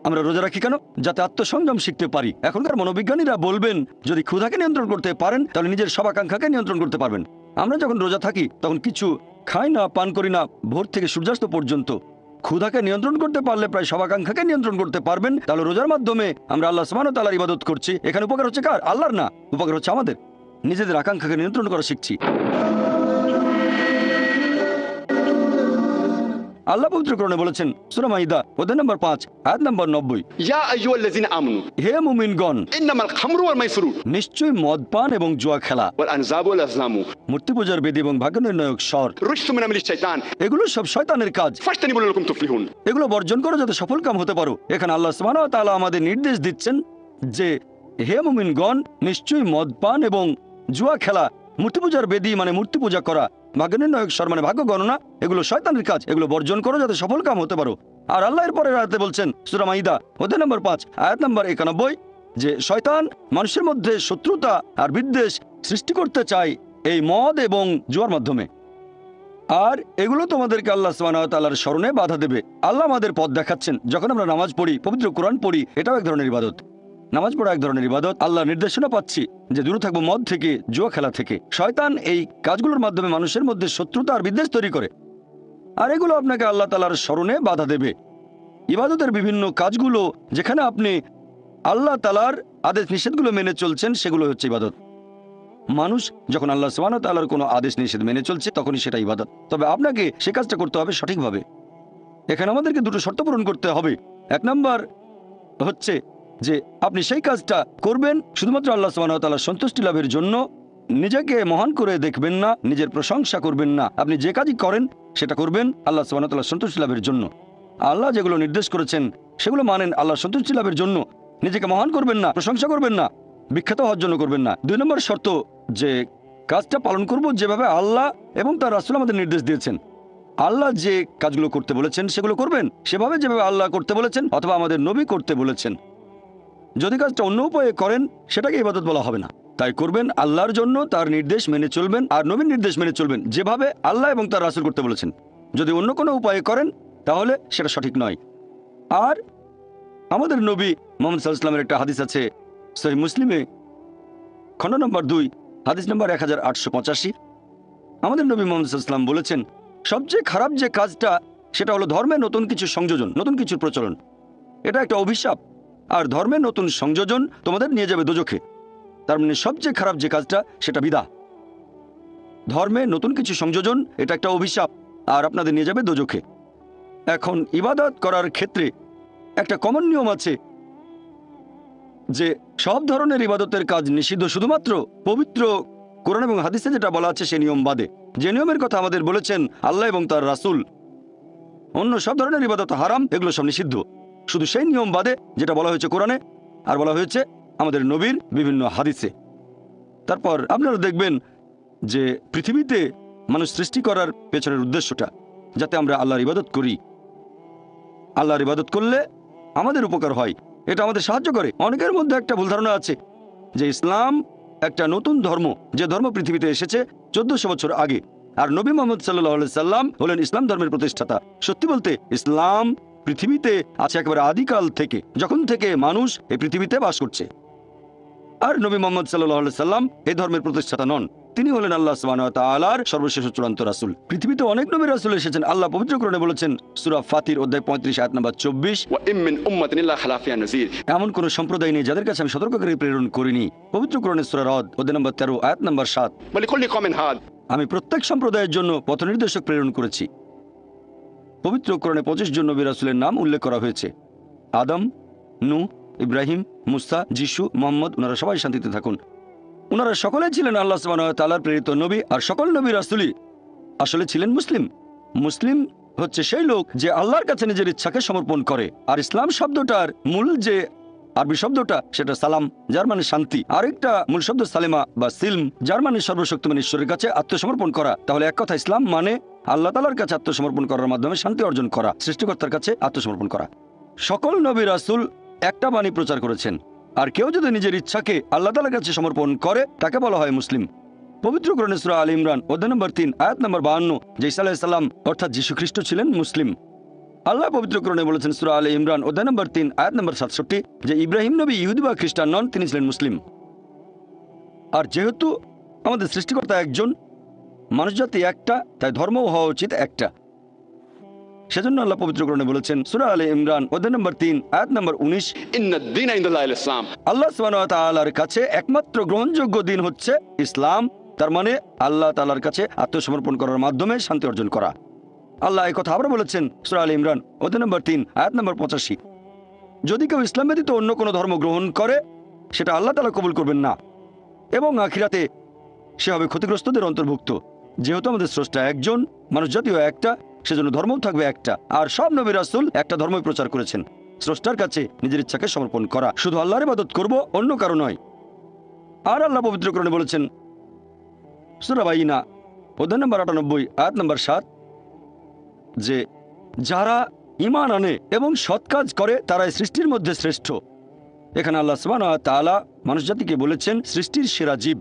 আমরা রোজা রাখি কেন? যাতে আত্মসংযম শিখতে পারি। এখনকার মনোবিজ্ঞানীরা বলবেন যদি ক্ষুধাকে নিয়ন্ত্রণ করতে পারেন তাহলে নিজের সব আকাঙ্ক্ষাকে নিয়ন্ত্রণ করতে পারবেন। আমরা যখন রোজা থাকি তখন কিছু খাই না, পান করি না, ভোর থেকে সূর্যাস্ত পর্যন্ত। ক্ষুধাকে নিয়ন্ত্রণ করতে পারলে প্রায় সব আকাঙ্ক্ষাকে নিয়ন্ত্রণ করতে পারবেন। তাহলে রোজার মাধ্যমে আমরা আল্লাহ সুবহানাহু ওয়া তাআলার ইবাদত করছি। এখানে উপকার হচ্ছে কার? আল্লাহর না, উপকার হচ্ছে আমাদের। নিজেদের আকাঙ্ক্ষাকে নিয়ন্ত্রণ করা শিখছি। আল্লাহ পবিত্র কোরআনে বলেছেন সূরা মাইদা অধ্যায় নম্বর 5 আয়াত নম্বর 90 ইয়া আইয়ুহাল্লাযিনা আমানু হে মুমিনগণ, ইন্নামাল খামরু ওয়াল মাইসিরু নিশ্চয়ই মদ পান এবং জুয়া খেলা, ওয়াল আনজাবু ওয়াল আজলামু মূর্তি পূজার বেদি এবং ভাগ্য নির্ণায়ক স্বর, রিজসু মিন আমালিশ শাইতান এগুলো সব শয়তানের কাজ। ফাজতানিবু লাকুম তুফলিহুন। এগুলো বর্জন করো যাতে সফল কাম হতে পারো। এখানে আল্লাহ সুবহানাহু ওয়া তাআলা আমাদের নির্দেশ দিচ্ছেন যে হে মুমিনগণ, নিশ্চয়ই মদপান এবং জুয়া খেলা, মূর্তি পূজার বেদী মানে মূর্তি পূজা করা, ভাগ্য নির্ণায়ক স্বর মানে ভাগ্য গণনা, এগুলো শয়তানের কাজ, এগুলো বর্জন করো যাতে সফল কাম হতে পারো। আর আল্লাহ এর পরের আয়াতে বলছেন সূরা মাইদা অধ্যায় নম্বর 5 আয়াত নম্বর 91 যে শয়তান মানুষের মধ্যে শত্রুতা আর বিদ্বেষ সৃষ্টি করতে চায় এই মদ এবং জুয়ার মাধ্যমে। আর এগুলো তোমাদেরকে আল্লাহ সুবহানাহু ওয়া তাআলার স্মরণে বাধা দেবে। আল্লাহ আমাদের পথ দেখাচ্ছেন। যখন আমরা নামাজ পড়ি, পবিত্র কোরআন পড়ি, এটাও এক ধরনের ইবাদত। নামাজ পড়া এক ধরনের ইবাদত। আল্লাহ নির্দেশনা পাচ্ছি যে দূরে থাকবো মদ থেকে, জুয়া খেলা থেকে। শয়তান এই কাজগুলোর মাধ্যমে মানুষের মধ্যে শত্রুতা আর বিদ্বেষ তৈরি করে, আর এগুলো আপনাকে আল্লাহ তাআলার স্মরণে বাধা দেবে। ইবাদতের বিভিন্ন কাজগুলো যেখানে আপনি আল্লাহ তাআলার আদেশ নিষেধগুলো মেনে চলছেন, সেগুলো হচ্ছে ইবাদত। মানুষ যখন আল্লাহ সুবহানাহু ওয়া তাআলার কোনো আদেশ নিষেধ মেনে চলছে, তখনই সেটা ইবাদত। তবে আপনাকে সে কাজটা করতে হবে সঠিকভাবে। এখানে আমাদেরকে দুটো শর্ত পূরণ করতে হবে। এক নম্বর হচ্ছে যে আপনি সেই কাজটা করবেন শুধুমাত্র আল্লাহ সুবহানাহু ওয়া তাআলার সন্তুষ্টি লাভের জন্য। নিজেকে মহান করে দেখবেন না, নিজের প্রশংসা করবেন না। আপনি যে কাজই করেন সেটা করবেন আল্লাহ সুবহানাহু ওয়া তাআলার সন্তুষ্টি লাভের জন্য। আল্লাহ যেগুলো নির্দেশ করেছেন সেগুলো মানেন আল্লাহর সন্তুষ্টি লাভের জন্য। নিজেকে মহান করবেন না, প্রশংসা করবেন না, বিখ্যাত হওয়ার জন্য করবেন না। 2 নম্বর শর্ত যে কাজটা পালন করব যেভাবে আল্লাহ এবং তার রাসূল আমাদের নির্দেশ দিয়েছেন। আল্লাহ যে কাজগুলো করতে বলেছেন সেগুলো করবেন সেভাবে যেভাবে আল্লাহ করতে বলেছেন অথবা আমাদের নবী করতে বলেছেন। যদি কাজটা অন্য উপায়ে করেন সেটাকে ইবাদত বলা হবে না। তাই করবেন আল্লাহর জন্য, তার নির্দেশ মেনে চলবেন আর নবীর নির্দেশ মেনে চলবেন যেভাবে আল্লাহ এবং তার রাসূল করতে বলেছেন। যদি অন্য কোনো উপায়ে করেন তাহলে সেটা সঠিক নয়। আর আমাদের নবী মুহাম্মদ সাল্লাল্লাহু আলাইহি ওয়াসাল্লামের একটা হাদিস আছে সহিহ মুসলিমে, খণ্ড নম্বর 2 হাদিস নম্বর 1885। আমাদের নবী মুহাম্মদ সাল্লাল্লাহু আলাইহি ওয়াসাল্লাম বলেছেন, সবচেয়ে খারাপ যে কাজটা সেটা হলো ধর্মে নতুন কিছু সংযোজন, নতুন কিছুর প্রচলন। এটা একটা অভিশাপ। আর ধর্মে নতুন সংযোজন তোমাদের নিয়ে যাবে দোজখে। তার মানে সবচেয়ে খারাপ যে কাজটা সেটা বিদআত। ধর্মে নতুন কিছু সংযোজন এটা একটা অভিশাপ আর আপনাদের নিয়ে যাবে দোজখে। এখন ইবাদত করার ক্ষেত্রে একটা কমন নিয়ম আছে যে সব ধরনের ইবাদতের কাজ নিষিদ্ধ শুধুমাত্র পবিত্র কোরআন এবং হাদিসে যেটা বলা আছে সেই নিয়ম বাদে। যে নিয়মের কথা আমাদের বলেছেন আল্লাহ এবং তার রাসূল, অন্য সব ধরনের ইবাদত হারাম, এগুলো সব নিষিদ্ধ, শুধু সেই নিয়ম বাদে যেটা বলা হয়েছে কোরআনে আর বলা হয়েছে আমাদের নবীর বিভিন্ন হাদিসে। তারপর আপনারা দেখবেন যে পৃথিবীতে মানুষ সৃষ্টি করার পেছনের উদ্দেশ্যটা যাতে আমরা আল্লাহর ইবাদত করি। আল্লাহর ইবাদত করলে আমাদের উপকার হয়, এটা আমাদের সাহায্য করে। অনেকের মধ্যে একটা ভুল ধারণা আছে যে ইসলাম একটা নতুন ধর্ম, যে ধর্ম পৃথিবীতে এসেছে 1400 বছর আগে, আর নবী মুহাম্মদ সাল্লাল্লাহু আলাইহি সাল্লাম হলেন ইসলাম ধর্মের প্রতিষ্ঠাতা। সত্যি বলতে ইসলাম পৃথিবীতে আছে একেবারে আদিকাল থেকে, যখন থেকে মানুষ এই পৃথিবীতে বাস করছে। আর নবী মুহাম্মদ সাল্লাল্লাহু আলাইহি সাল্লাম এই ধর্মের প্রতিষ্ঠাতা নন, তিনি হলেন আল্লাহ সুবহানাহু ওয়া তাআলার সর্বশেষ চূড়ান্ত রাসূল। পৃথিবীতে অনেক নবী রাসূল এসেছেন। আল্লাহ পবিত্র কোরআনে বলেছেন সূরা ফাতির অধ্যায় 35 আয়াত নম্বর 24, وإن من أمة إلا خلا فيها نذير। এমন কোন সম্প্রদায় নেই যাদের কাছে আমি সতর্ককারী প্রেরণ করিনি। পবিত্র কোরআনের সূরা রদ অধ্যায় নম্বর 13 আয়াত নম্বর 7, ولكل قوم هاد। আমি প্রত্যেক সম্প্রদায়ের জন্য পথনির্দেশক প্রেরণ করেছি। পবিত্র কোরআনে 25 জন নবী রাসূলের নাম উল্লেখ করা হয়েছে। আদম, নূহ, ইব্রাহিম, মুসা, যিশু, মুহাম্মদ, ওনারা সবাই শান্তিতে থাকুন। ওনারা সকলেই ছিলেন আল্লাহ সুবহানাহু ওয়া তাআলার প্রেরিত নবী, আর সকল নবী রাসূলই আসলে ছিলেন মুসলিম। মুসলিম হচ্ছে সেই লোক যে আল্লাহর কাছে নিজের ইচ্ছাকে সমর্পণ করে। আর ইসলাম শব্দটার মূল যে আরবি শব্দটা সেটা সালাম, যার মানে শান্তি। আরেকটা মূল শব্দ সালেমা বা সিলম, যার মানে সর্বশক্তিমান ঈশ্বরের কাছে আত্মসমর্পণ করা। তাহলে এক কথা ইসলাম মানে আল্লাহ তাআলার কাছে আত্মসমর্পণ করার মাধ্যমে শান্তি অর্জন করা, সৃষ্টিকর্তার কাছে আত্মসমর্পণ করা। সকল নবী রাসূল একটা বাণী প্রচার করেছেন, আর কেউ যদি নিজের ইচ্ছাকে আল্লাহ তাআলার কাছে সমর্পণ করে তাকে বলা হয় মুসলিম। পবিত্র কোরআনে সূরা আল ইমরান অধ্যায় নম্বর 3 আয়াত নম্বর 52 যে ঈসা আলাইহিস সালাম অর্থাৎ যীশু খ্রিস্ট ছিলেন মুসলিম। আল্লাহ পবিত্র কোরআনে বলেছেন সূরা আল ইমরান অধ্যায় নম্বর 3 আয়াত নম্বর 67 যে ইব্রাহিম নবী ইহুদি বা খ্রিস্টান নন, তিনি ছিলেন মুসলিম। আর যেহেতু আমাদের সৃষ্টিকর্তা একজন, মানুষ জাতি একটা, তাই ধর্মও হওয়া উচিত একটা। সেজন্য আল্লাহ পবিত্র কোরআনে বলেছেন সূরা আল ইমরান অধ্যায় নম্বর 3 আয়াত নম্বর 19 إن الدين عند الله الإسلام। আল্লাহ সুবহানাহু ওয়া তাআলার কাছে একমাত্র গ্রহণযোগ্য দিন হচ্ছে ইসলাম। তার মানে আল্লাহ তাআলার কাছে আত্মসমর্পণ করার মাধ্যমে শান্তি অর্জন করা। আল্লাহ এই কথা আবার বলেছেন সূরা আল ইমরান অধ্যায় নম্বর 3 আয়াত নম্বর 85 যদি কেউ ইসলাম ব্যতীত অন্য কোনো ধর্ম গ্রহণ করে সেটা আল্লাহ তাআলা কবুল করবেন না, এবং আখিরাতে সে হবে ক্ষতিগ্রস্তদের অন্তর্ভুক্ত। যেহেতু আমাদের স্রষ্টা একজন, মানুষ জাতীয় একটা, সেজন্য ধর্মও থাকবে একটা। আর সব নবী রাসূল একটা ধর্মই প্রচার করেছেন। স্রষ্টার কাছে নিজের ইচ্ছাকে সমর্পণ করা, শুধু আল্লাহর ইবাদত করব, অন্য কারো নয়। আর আল্লাহ পবিত্র কোরআনে বলেছেন সূরা বাইনা অধ্যায় নম্বর ৯৮ আয়াত নম্বর ৭ যে যারা ঈমান আনে এবং সৎ কাজ করে তারাই সৃষ্টির মধ্যে শ্রেষ্ঠ। এখানে আল্লাহ সুবহানাহু ওয়া তাআলা মানুষজাতিকে বলেছেন সৃষ্টির সেরা জীব,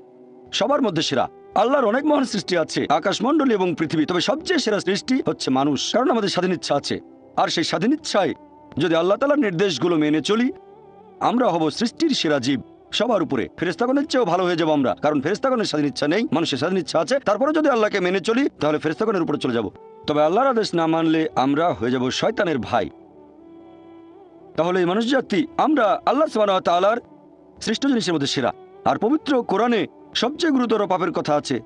সবার মধ্যে সেরা। আল্লাহর অনেক মহান সৃষ্টি আছে, আকাশমণ্ডলী এবং পৃথিবী, তবে সবচেয়ে সেরা সৃষ্টি হচ্ছে মানুষ, কারণ আমাদের স্বাধীন ইচ্ছা আছে। আর সেই স্বাধীন ইচ্ছায় যদি আল্লাহ তাআলার নির্দেশগুলো মেনে চলি, আমরা হব সৃষ্টির সেরা জীব, সবার উপরে। ফেরেশতাগণের চেয়েও ভালো হয়ে যাব আমরা, কারণ ফেরেশতাগণের স্বাধীন ইচ্ছা নেই, মানুষের স্বাধীন ইচ্ছা আছে। তারপরে যদি আল্লাহকে মেনে চলি তাহলে ফেরেশতাগণের উপরে চলে যাব। তবে আল্লাহর আদেশ না মানলে আমরা হয়ে যাব শয়তানের ভাই। তাহলে এই মানুষ জাতি আমরা আল্লাহ সুবহানাহু ওয়া তাআলার সৃষ্ট জিনিসের মধ্যে সেরা। আর পবিত্র কোরআনে সবচেয়ে গুরুতর পাপের কথা আছে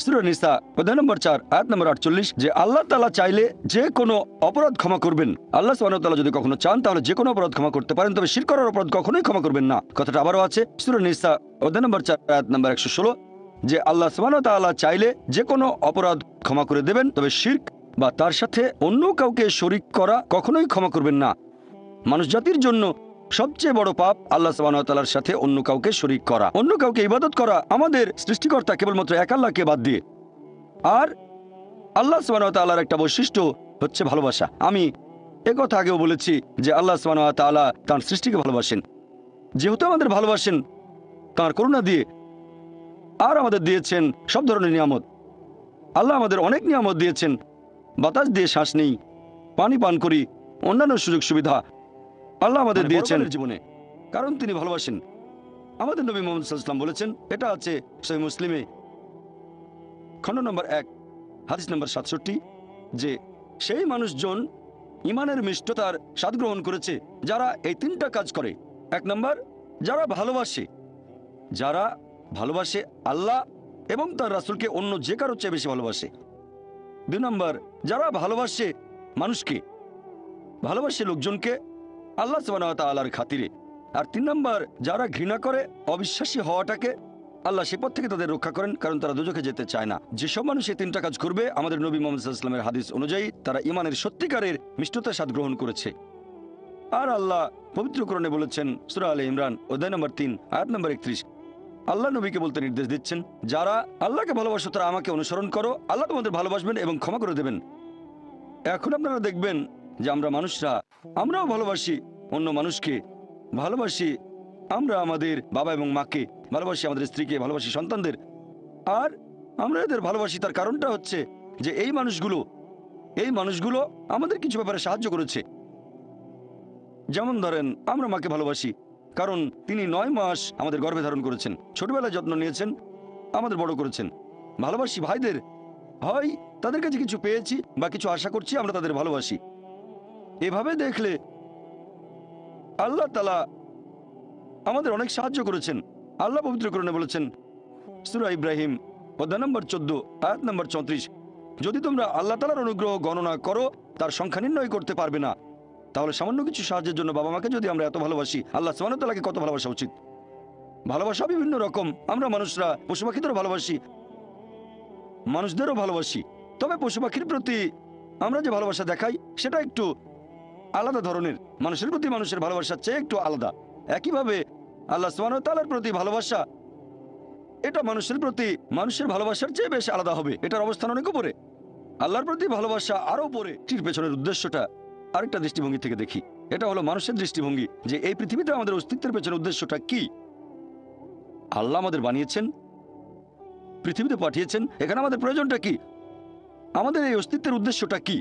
সূরা নিসা অধ্যায় নম্বর ৪ আয়াত নম্বর ৪৮, যে আল্লাহ তাআলা চাইলে যে কোনো অপরাধ ক্ষমা করবেন। আল্লাহ সুবহানাহু ওয়া তাআলা যদি কখনো চান তাহলে যে কোনো অপরাধ ক্ষমা করতে পারেন, তবে শিরক করার অপরাধ কখনোই ক্ষমা করবেন না। কথাটা আবারও আছে সূরা নিসা অধ্যায় নম্বর ৪ আয়াত নম্বর ১১৬, যে আল্লাহ সুবহানাহু ওয়া তাআলা চাইলে যে কোনো অপরাধ ক্ষমা করে দেবেন, তবে শিরক বা তার সাথে অন্য কাউকে শরীক করা কখনোই ক্ষমা করবেন না। মানুষ জাতির জন্য সবচেয়ে বড় পাপ আল্লাহ সুবহানাহু ওয়া তাআলার সাথে অন্য কাউকে শরীক করা, অন্য কাউকে ইবাদত করা আমাদের সৃষ্টিকর্তা কেবলমাত্র এক আল্লাহকে বাদ দিয়ে। আর আল্লাহ সুবহানাহু ওয়া তাআলার একটা বৈশিষ্ট্য হচ্ছে ভালোবাসা। আমি একথা আগেও বলেছি যে আল্লাহ সুবহানাহু ওয়া তাআলা তাঁর সৃষ্টিকে ভালোবাসেন, যেহেতু আমাদের ভালোবাসেন তাঁর করুণা দিয়ে, আর আমাদের দিয়েছেন সব ধরনের নিয়ামত। আল্লাহ আমাদের অনেক নিয়ামত দিয়েছেন, বাতাস দিয়ে শ্বাস নেই, পানি পান করি, অন্যান্য সুযোগ সুবিধা আল্লাহ আমাদের দিয়েছেন জীবনে, কারণ তিনি ভালোবাসেন। আমাদের নবী মুহাম্মদ সাল্লাল্লাহু আলাইহি ওয়াসাল্লাম বলেছেন, এটা আছে সহিহ মুসলিমে খণ্ড নম্বর ১ হাদিস নম্বর ৬৭, যে সেই মানুষজন ঈমানের মিষ্টতার স্বাদ গ্রহণ করেছে যারা এই তিনটা কাজ করে। ১ নম্বর, যারা ভালোবাসে আল্লাহ এবং তার রাসূলকে অন্য যে কারোর চেয়ে বেশি ভালোবাসে। ২ নম্বর, যারা ভালোবাসে মানুষকে, ভালোবাসে লোকজনকে আল্লাহ সুবহানাহু ওয়া তাআলার খাতিরে। আর ৩ নম্বর, যারা ঘৃণা করে অবিশ্বাসী হওয়াটাকে, আল্লাহ সে পথ থেকে তাদের রক্ষা করেন, কারণ তারা দোজখে যেতে চায় না। যেসব মানুষ এই তিনটা কাজ করবে, আমাদের নবী মুহাম্মদ সাল্লাল্লাহু আলাইহি ওয়াসাল্লামের হাদিস অনুযায়ী তারা ঈমানের সত্যিকারের মিষ্টতার স্বাদ গ্রহণ করেছে। আর আল্লাহ পবিত্র কোরআনে বলেছেন সূরা আলে ইমরান অধ্যায় নম্বর ৩ আয়াত নম্বর ৩১, আল্লাহ নবীকে বলতে নির্দেশ দিচ্ছেন, যারা আল্লাহকে ভালোবাসো তারা আমাকে অনুসরণ করো, আল্লাহ তোমাদের ভালোবাসবেন এবং ক্ষমা করে দেবেন। এখন আপনারা দেখবেন যে আমরা মানুষরা, আমরাও ভালোবাসি অন্য মানুষকে, ভালোবাসি আমরা আমাদের বাবা এবং মাকে, ভালোবাসি আমাদের স্ত্রীকে, ভালোবাসি সন্তানদের। আর আমরা এদের ভালোবাসি তার কারণটা হচ্ছে যে এই মানুষগুলো আমাদের কিছু ব্যাপারে সাহায্য করেছে। যেমন ধরেন, আমরা মাকে ভালোবাসি কারণ তিনি ৯ মাস আমাদের গর্ভে ধারণ করেছেন, ছোটবেলায় যত্ন নিয়েছেন, আমাদের বড় করেছেন। ভালোবাসি ভাইদের, হয় তাদের কাছে কিছু পেয়েছি বা কিছু আশা করছি, আমরা তাদের ভালোবাসি। এভাবে দেখলে আল্লাহ তাআলা আমাদের অনেক সাহায্য করেছেন। আল্লাহ পবিত্র কোরআনে বলেছেন সূরা ইব্রাহিম অধ্যায় নম্বর ১৪ আয়াত নম্বর ৩৪, যদি তোমরা আল্লাহ তাআলার অনুগ্রহ গণনা করো তার সংখ্যা নির্ণয় করতে পারবে না। তাহলে সামান্য কিছু সাহায্যের জন্য বাবা মাকে যদি আমরা এত ভালোবাসি, আল্লাহ সুবহানাহু ওয়া তাআলাকে কত ভালোবাসা উচিত। ভালোবাসা বিভিন্ন রকম, আমরা মানুষরা পশু পাখিদেরও ভালোবাসি, মানুষদেরও ভালোবাসি। তবে পশু পাখির প্রতি আমরা যে ভালোবাসা দেখাই সেটা একটু আলাদা ধরনের, মানুষের প্রতি মানুষের ভালোবাসার চেয়ে একটু আলাদা। একইভাবে আল্লাহ সুবহানাহু ওয়া তাআলার প্রতি ভালোবাসা, এটা মানুষের প্রতি মানুষের ভালোবাসার চেয়ে বেশ আলাদা হবে, এটার অবস্থান অনেক উপরে। আল্লাহর প্রতি ভালোবাসা আরো উপরে। এর পেছনের উদ্দেশ্যটা আরেকটা দৃষ্টিভঙ্গি থেকে দেখি, এটা হলো মানুষের দৃষ্টিভঙ্গি, যে এই পৃথিবীতে আমাদের অস্তিত্বের পেছনের উদ্দেশ্যটা কি। আল্লাহ আমাদের বানিয়েছেন, পৃথিবীতে পাঠিয়েছেন, এখানে আমাদের প্রয়োজনটা কি, আমাদের এই অস্তিত্বের উদ্দেশ্যটা কি।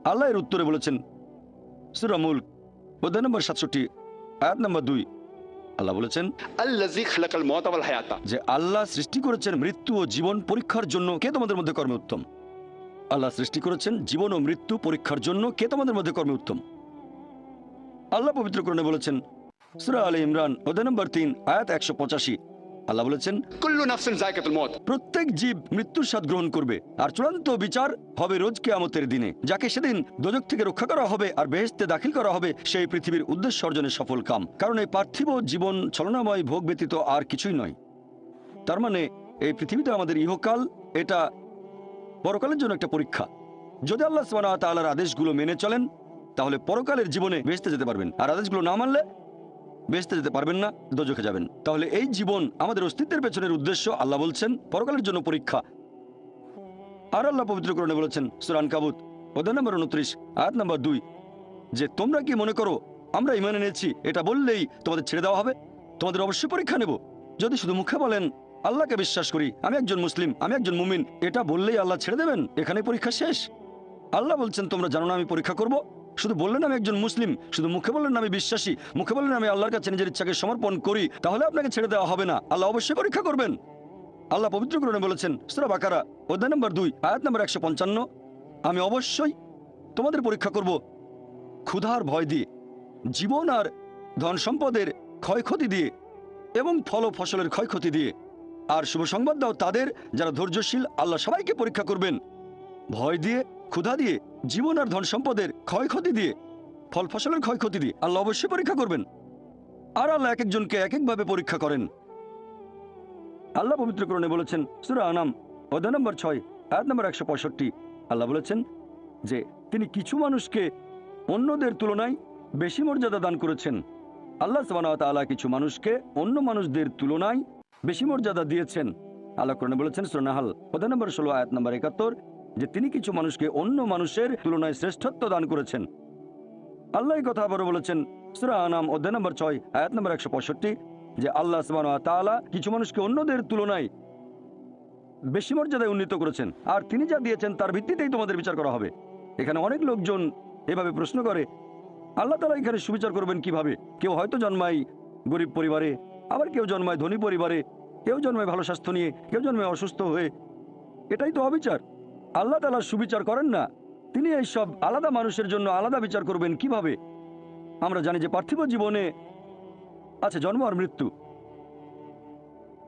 আল্লাহ এর উত্তরে বলেছেন সূরা মুলক অধ্যায় নম্বর ৬৭ আয়াত নম্বর ২, আল্লাহ বলেছেন আল্লাযী খালাকাল মাউতা ওয়াল হায়াতা, যে আল্লাহ সৃষ্টি করেছেন মৃত্যু ও জীবন পরীক্ষার জন্য, কে তোমাদের মধ্যে কর্মে উত্তম। আল্লাহ সৃষ্টি করেছেন জীবন ও মৃত্যু পরীক্ষার জন্য, কে তোমাদের মধ্যে কর্মে উত্তম। আল্লাহ পবিত্র কোরআনে বলেছেন সূরা আলে ইমরান অধ্যায় নম্বর ৩ আয়াত ১৮৫, আল্লাহ বলেছেন কুল্লু নাফসিন যায়কাতুল মউত, প্রত্যেক জীব মৃত্যুর স্বাদ গ্রহণ করবে, আর চূড়ান্ত বিচার হবে রোজ কিয়ামতের দিনে। যাকে সেদিন দোজখ থেকে রক্ষা করা হবে আর বেহেশতে দাখিল করা হবে, সেই পৃথিবীর উদ্দেশ্য অর্জনের সফল কাম। কারণ এই পার্থিব জীবন ছলনাময় ভোগ ব্যতীত আর কিছুই নয়। তার মানে এই পৃথিবীতে আমাদের ইহকাল, এটা পরকালের জন্য একটা পরীক্ষা। যদি আল্লাহ সুবহানাহু ওয়া তাআলার আদেশগুলো মেনে চলেন তাহলে পরকালের জীবনে বেহেশতে যেতে পারবেন, আর আদেশগুলো না মানলে বেহেশতে যেতে পারবেন না, দোজখে যাবেন। তাহলে এই জীবন আমাদের অস্তিত্বের পেছনের উদ্দেশ্য, আল্লাহ বলছেন পরকালের জন্য পরীক্ষা। আর আল্লাহ পবিত্র কোরআনে বলেছেন সূরা আনকাবুত অধ্যায় নম্বর 29 আয়াত নম্বর 2 যে তোমরা কি মনে করো আমরা ঈমান এনেছি এটা বললেই তোমাদের ছেড়ে দেওয়া হবে? তোমাদের অবশ্যই পরীক্ষা নেব। যদি শুধু মুখে বলেন আল্লাহকে বিশ্বাস করি, আমি একজন মুসলিম, আমি একজন মুমিন, এটা বললেই আল্লাহ ছেড়ে দেবেন? এখানে পরীক্ষা শেষ। আল্লাহ বলছেন তোমরা জানো না আমি পরীক্ষা করব? শুধু বললেন আমি একজন মুসলিম, শুধু মুখে বললেন আমি বিশ্বাসী, মুখে বললেন আমি আল্লাহর কাছে নিজের ইচ্ছাকে সমর্পণ করি, তাহলে আপনাকে ছেড়ে দেওয়া হবে না। আল্লাহ অবশ্যই পরীক্ষা করবেন। আল্লাহ পবিত্র কোরআনে বলেছেন সূরা বাকারা অধ্যায় নম্বর 2 আয়াত নম্বর 155 আমি অবশ্যই তোমাদের পরীক্ষা করব ক্ষুধার ভয় দিয়ে, জীবন আর ধন সম্পদের ক্ষয়ক্ষতি দিয়ে এবং ফল ফসলের ক্ষয়ক্ষতি দিয়ে। আর শুভ সংবাদ দাও তাদের যারা ধৈর্যশীল, আল্লাহ সবাইকে পরীক্ষা করবেন ভয় দিয়ে, ক্ষুধা দিয়ে, জীবন আর ধন সম্পদের ক্ষয়ক্ষতি দিয়ে, ফল ফসলের ক্ষয়ক্ষতি দিয়ে। আল্লাহ অবশ্যই পরীক্ষা করবেন। আর আল্লাহ এক একজনকে এক একভাবে পরীক্ষা করেন। আল্লাহ পবিত্র কোরআনে বলেছেন সূরা আনাম অধ্যায় নম্বর 6 আয়াত নম্বর 165 আল্লাহ বলেছেন যে তিনি কিছু মানুষকে অন্যদের তুলনায় বেশি মর্যাদা দান করেছেন। আল্লাহ সুবহানাহু ওয়া তাআলা কিছু মানুষকে অন্য মানুষদের তুলনায় বেশি মর্যাদা দিয়েছেন। আল্লাহ কোরআনে বলেছেন সূরা নাহল অধ্যায় নম্বর 16 আয়াত নম্বর 71 যে তিনি কিছু মানুষকে অন্য মানুষের তুলনায় শ্রেষ্ঠত্ব দান করেছেন। আল্লাহ এই কথা আবারও বলেছেন সূরা আনাম অধ্যায় নম্বর 6 আয়াত নম্বর 165 যে আল্লাহ সুবহানাহু ওয়া তাআলা কিছু মানুষকে অন্যদের তুলনায় বেশি মর্যাদায় উন্নীত করেছেন, আর তিনি যা দিয়েছেন তার ভিত্তিতেই তোমাদের বিচার করা হবে। এখানে অনেক লোকজন এভাবে প্রশ্ন করে আল্লাহ তাআলা এখানে সুবিচার করবেন কিভাবে? কেউ হয়তো জন্মায় গরিব পরিবারে, আবার কেউ জন্মায় ধনী পরিবারে, কেউ জন্মায় ভালো স্বাস্থ্য নিয়ে, কেউ জন্মায় অসুস্থ হয়ে। এটাই তো অবিচার। আল্লাহ তাআলা সুবিচার করেন না। তিনি এইসব আলাদা মানুষের জন্য আলাদা বিচার করবেন কিভাবে? আমরা জানি যে পার্থিব জীবনে আছে জন্ম আর মৃত্যু,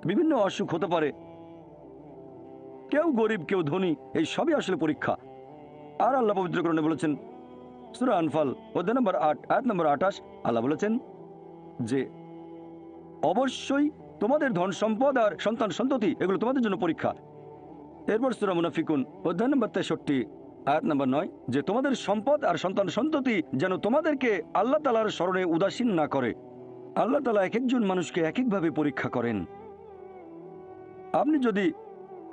বিভিন্ন অসুখ হতে পারে, কেউ গরিব কেউ ধনী, এই সবই আসলে পরীক্ষা। আর আল্লাহ পবিত্র কোরআনে বলেছেন সূরা আনফাল অধ্যায় নম্বর 8 আয়াত নম্বর 28 আল্লাহ বলেছেন যে অবশ্যই তোমাদের ধন সম্পদ আর সন্তান সন্ততি এগুলো তোমাদের জন্য পরীক্ষা। এরপর সূরা মুনাফিকুন অধ্যায় নম্বর 63 আয়াত নম্বর 9 যে তোমাদের সম্পদ আর সন্তান সন্ততি যেন তোমাদেরকে আল্লাহ তাআলার স্মরণে উদাসীন না করে। আল্লাহ তাআলা এক একজন মানুষকে এক একভাবে পরীক্ষা করেন। আপনি যদি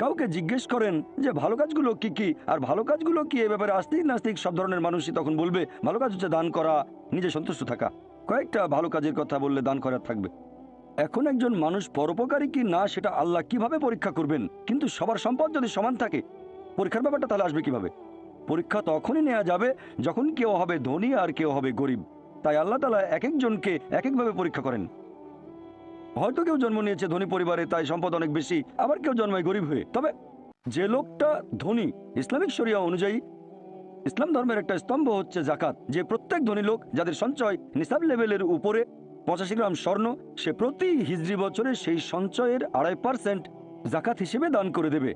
কাউকে জিজ্ঞেস করেন যে ভালো কাজগুলো কি কি আর ভালো কাজগুলো কি, এ ব্যাপারে আস্তিক নাস্তিক সব ধরনের মানুষই তখন বলবে ভালো কাজ হচ্ছে দান করা, নিজে সন্তুষ্ট থাকা। কয়েকটা ভালো কাজের কথা বললে দান করা থাকবে। এখন একজন মানুষ পরোপকারী কি না সেটা আল্লাহ কিভাবে পরীক্ষা করবেন? কিন্তু সবার সম্পদ যদি সমান থাকে, পরীক্ষার ব্যাপারটা তাহলে আসবে কিভাবে? পরীক্ষা তখনই নেওয়া যাবে যখন কেউ হবে ধনী আর কেউ হবে গরিব। তাই আল্লাহ তাআলা এক একজনকে এক একভাবে পরীক্ষা করেন। হয়তো কেউ জন্ম নিয়েছে ধনী পরিবারে, তাই সম্পদ অনেক বেশি, আবার কেউ জন্মায় গরিব হয়ে। তবে যে লোকটা ধনী, ইসলামিক শরিয়া অনুযায়ী ইসলাম ধর্মের একটা স্তম্ভ হচ্ছে জাকাত, যে প্রত্যেক ধনী লোক যাদের সঞ্চয় নিসাব লেভেলের উপরে 85 গ্রাম স্বর্ণ, সে প্রতি হিজরি বছরে সেই সঞ্চয়ের 2.5% জাকাত হিসেবে দান করে দেবে।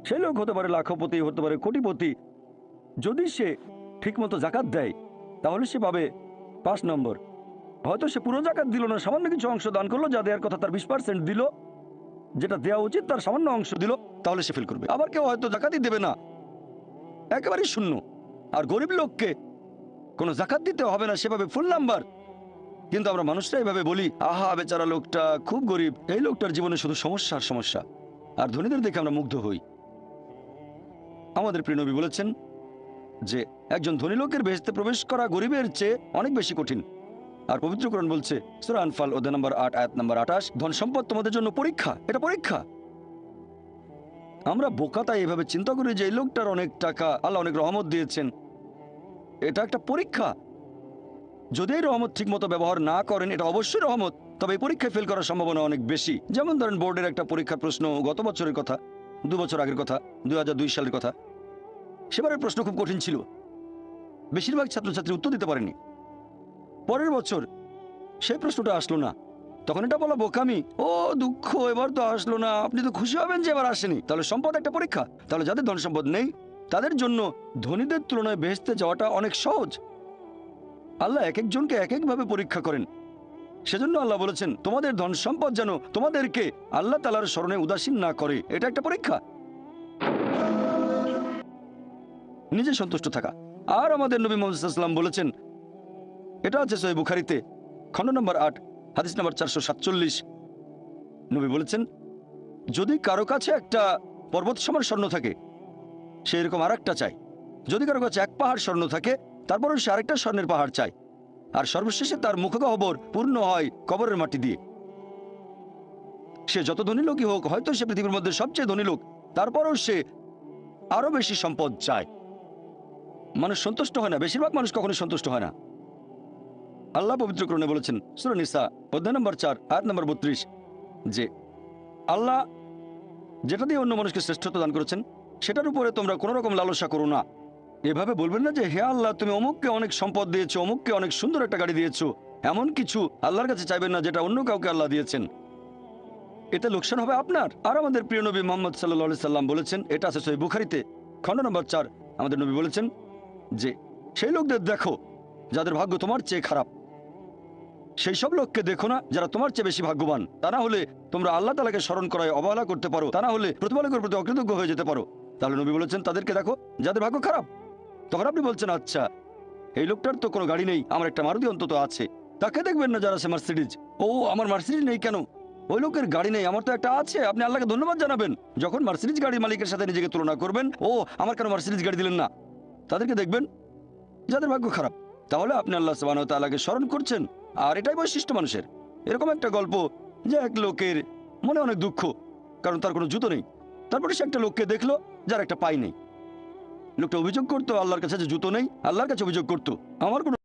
সেই লোক হতে পারে লাখপতি, হতে পারে কোটিপতি। যদি সে ঠিকমতো জাকাত দেয় তাহলে সে পাবে 5 নম্বর। হয়তো সে পুরো জাকাত দিল না, সামান্য কিছু অংশ দান করলো, যা দেওয়ার কথা তার 20% দিল, যেটা দেওয়া উচিত তার সামান্য অংশ দিল, তাহলে সে ফেল করবে। আবার কেউ হয়তো জাকাতই দেবে না, একেবারেই শূন্য। আর গরিব লোককে কোনো জাকাত দিতে হবে না, সেভাবে ফুল নাম্বার। কিন্তু আমরা মানুষরা এইভাবে বলি আহা বেচারা লোকটা খুব গরিব, এই লোকটার জীবনে শুধু সমস্যা আর সমস্যা। আর ধনীদের দেখে আমরা মুগ্ধ হই। আমাদের প্রিয় নবী বলেছেন যে একজন ধনী লোকের বেহেশতে প্রবেশ করা গরিবের চেয়ে অনেক বেশি কঠিন। আর পবিত্র কোরআন বলছে সূরা আনফাল অধ্যায় নম্বর 8 আয়াত নম্বর 28 ধন সম্পদ তোমাদের জন্য পরীক্ষা, এটা পরীক্ষা। আমরা বোকা তাই এভাবে চিন্তা করি যে এই লোকটার অনেক টাকা, আল্লাহ অনেক রহমত দিয়েছেন, এটা একটা পরীক্ষা। যদি এই রহমত ঠিক মতো ব্যবহার না করেন এটা অবশ্যই রহমত, তবে এই পরীক্ষায় ফেল করার সম্ভাবনা অনেক বেশি। যেমন ধরেন বোর্ডের একটা পরীক্ষার প্রশ্ন, গত বছরের কথা, 2 বছর আগের কথা, 2002 সালের কথা। সেবারের প্রশ্ন খুব কঠিন ছিল, বেশিরভাগ ছাত্রছাত্রী উত্তর দিতে পারেনি। পরের বছর সেই প্রশ্নটা আসলো না, তখন এটা বলা বোকামি, ও দুঃখ এবার তো আসলো না, আপনি তো খুশি হবেন যে এবার আসেনি। তাহলে সম্পদ একটা পরীক্ষা। তাহলে যাদের ধন সম্পদ নেই তাদের জন্য ধনীদের তুলনায় বেহেশতে যাওয়াটা অনেক সহজ। আল্লাহ এক একজনকে এক একভাবে পরীক্ষা করেন। সেজন্য আল্লাহ বলেছেন তোমাদের ধন সম্পদ যেন তোমাদেরকে আল্লাহ তাআলার স্মরণে উদাসীন না করে, এটা একটা পরীক্ষা। নিজে সন্তুষ্ট থাকা। আর আমাদের নবী মুহাম্মদ সাল্লাল্লাহু আলাইহি ওয়াসাল্লাম বলেছেন, এটা আছে সহিহ বুখারীতে খণ্ড নম্বর 8 হাদিস নম্বর 447। নবী বলেছেন, যদি কারো কাছে একটা পর্বত সমান স্বর্ণ থাকে, সে এরকম আর একটা চায়। যদি কারো কাছে এক পাহাড় স্বর্ণ থাকে, তারপরও সে আরেকটা স্বর্ণের পাহাড় চায়। আর সর্বশেষে তার মুখগহ্বর পূর্ণ হয় কবরের মাটি দিয়ে। সে যত ধনী লোকই হোক, হয়তো সে পৃথিবীর মধ্যে সবচেয়ে ধনী লোক, তারপরও সে আরো বেশি সম্পদ চায়। মানুষ সন্তুষ্ট হয় না, বেশিরভাগ মানুষ কখনো সন্তুষ্ট হয় না। আল্লাহ পবিত্র কোরআনে বলেছেন সূরা নিসা অধ্যায় নম্বর 4 আয়াত নম্বর 32 যে আল্লাহ যেটা দিয়ে অন্য মানুষকে শ্রেষ্ঠত্ব দান করেছেন, সেটার উপরে তোমরা কোনো রকম লালসা করো না। এভাবে বলবেন না যে হে আল্লাহ, তুমি অমুককে অনেক সম্পদ দিয়েছো, অমুককে অনেক সুন্দর একটা গাড়ি দিয়েছো। এমন কিছু আল্লাহর কাছে চাইবেন না যেটা অন্য কাউকে আল্লাহ দিয়েছেন। এতে লোকসান হবে আপনার। আর আমাদের প্রিয় নবী মুহাম্মদ সাল্লাল্লাহু আলাইহি সাল্লাম বলেছেন, এটা আছে সহিহ বুখারীতে খণ্ড নম্বর 4, আমাদের নবী বলেছেন যে সেই লোকদের দেখো যাদের ভাগ্য তোমার চেয়ে খারাপ। সেই সব লোককে দেখো না যারা তোমার চেয়ে বেশি ভাগ্যবান। তা না হলে তোমরা আল্লাহ তাআলাকে স্মরণ করায় অবহেলা করতে পারো, তা না হলে প্রতিপালকের প্রতি অকৃতজ্ঞ হয়ে যেতে পারো। তাহলে নবী বলেছেন, তাদেরকে দেখো যাদের ভাগ্য খারাপ। তখন আপনি বলছেন, আচ্ছা এই লোকটার তো কোনো গাড়ি নেই, আমার একটা মারুতি অন্তত আছে। তাকে দেখবেন না যারা আছে মার্সিডিজ। ও আমার মার্সিডিজ নেই কেন? ওই লোকের গাড়ি নেই, আমার তো একটা আছে। আপনি আল্লাহকে ধন্যবাদ জানাবেন। যখন মার্সিডিজ গাড়ির মালিকের সাথে নিজেকে তুলনা করবেন, ও আমার কেন মার্সিডিজ গাড়ি দিলেন না, তাদেরকে দেখবেন যাদের ভাগ্য খারাপ। তাহলে আপনি আল্লাহ সুবহানাহু ওয়া তাআলাকে স্মরণ করছেন। আর এটাই বৈশিষ্ট্য মানুষের। এরকম একটা গল্প যে এক লোকের মনে অনেক দুঃখ, কারণ তার কোনো জুতো নেই। তারপরে সে একটা লোককে দেখলো যার একটা পাই নেই। লোকটা অভিযোগ করতো আল্লাহর কাছে যে জুতো নেই, আল্লাহর কাছে অভিযোগ করতো আমার কোনো